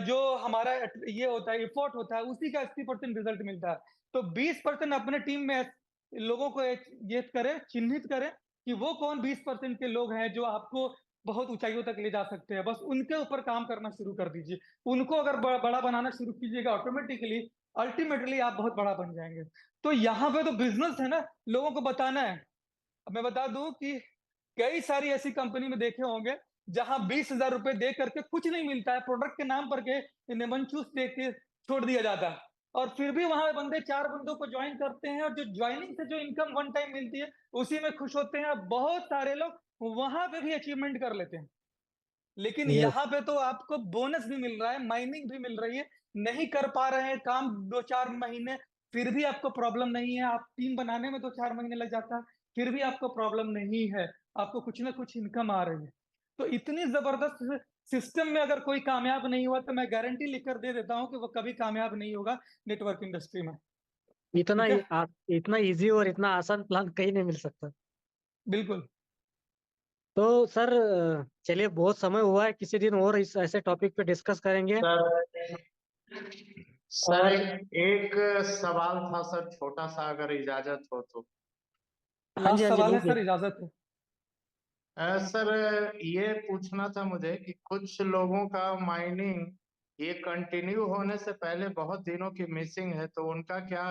जो हमारा ये होता है एफर्ट होता है उसी का 80% रिजल्ट मिलता है। तो 20% अपने टीम में लोगों को ये करे, चिन्हित करें कि वो कौन 20% के लोग हैं जो आपको बहुत ऊंचाइयों तक ले जा सकते हैं। बस उनके ऊपर काम करना शुरू कर दीजिए। उनको अगर बड़ा बनाना शुरू कीजिएगा ऑटोमेटिकली अल्टीमेटली आप बहुत बड़ा बन जाएंगे। तो यहाँ पे तो बिजनेस है ना, लोगों को बताना है। अब मैं बता दूं कि कई सारी ऐसी कंपनी में देखे होंगे जहां 20,000 रुपए दे करके कुछ नहीं मिलता है, प्रोडक्ट के नाम पर के लेमन जूस दे के छोड़ दिया जाता है, और फिर भी वहां बंदे 4 बंदों को ज्वाइन करते हैं और जो ज्वाइनिंग से जो इनकम वन टाइम मिलती है उसी में खुश होते हैं। बहुत सारे लोग वहां पे भी अचीवमेंट कर लेते हैं, लेकिन यस। यहाँ पे तो आपको बोनस भी मिल रहा है, माइनिंग भी मिल रही है, नहीं कर पा रहे हैं काम 2-4 महीने, फिर भी आपको प्रॉब्लम नहीं है। आप टीम बनाने में 2-4 महीने लग जाता है, फिर भी आपको प्रॉब्लम नहीं है, आपको कुछ ना कुछ इनकम आ रही है। तो इतनी जबरदस्त सिस्टम में अगर कोई कामयाब नहीं हुआ तो मैं गारंटी लिखकर दे देता हूँ कि वो कभी कामयाब नहीं होगा नेटवर्क इंडस्ट्री में। इतना ठीक है, इतना इजी और इतना आसान प्लान कहीं नहीं मिल सकता। बिल्कुल। तो सर चलिए बहुत समय हुआ है, किसी दिन और इस ऐसे टॉपिक पे डिस्कस करेंगे। सर सर और एक सवाल था सर, छोटा सा, अगर इजाजत हो तो। हाँ जी लास्ट हाँ जी सवाल है लीजिए। सर, इजाजत है। सर ये पूछना था मुझे कि कुछ लोगों का माइनिंग ये कंटिन्यू होने से पहले बहुत दिनों की मिसिंग है, तो उनका क्या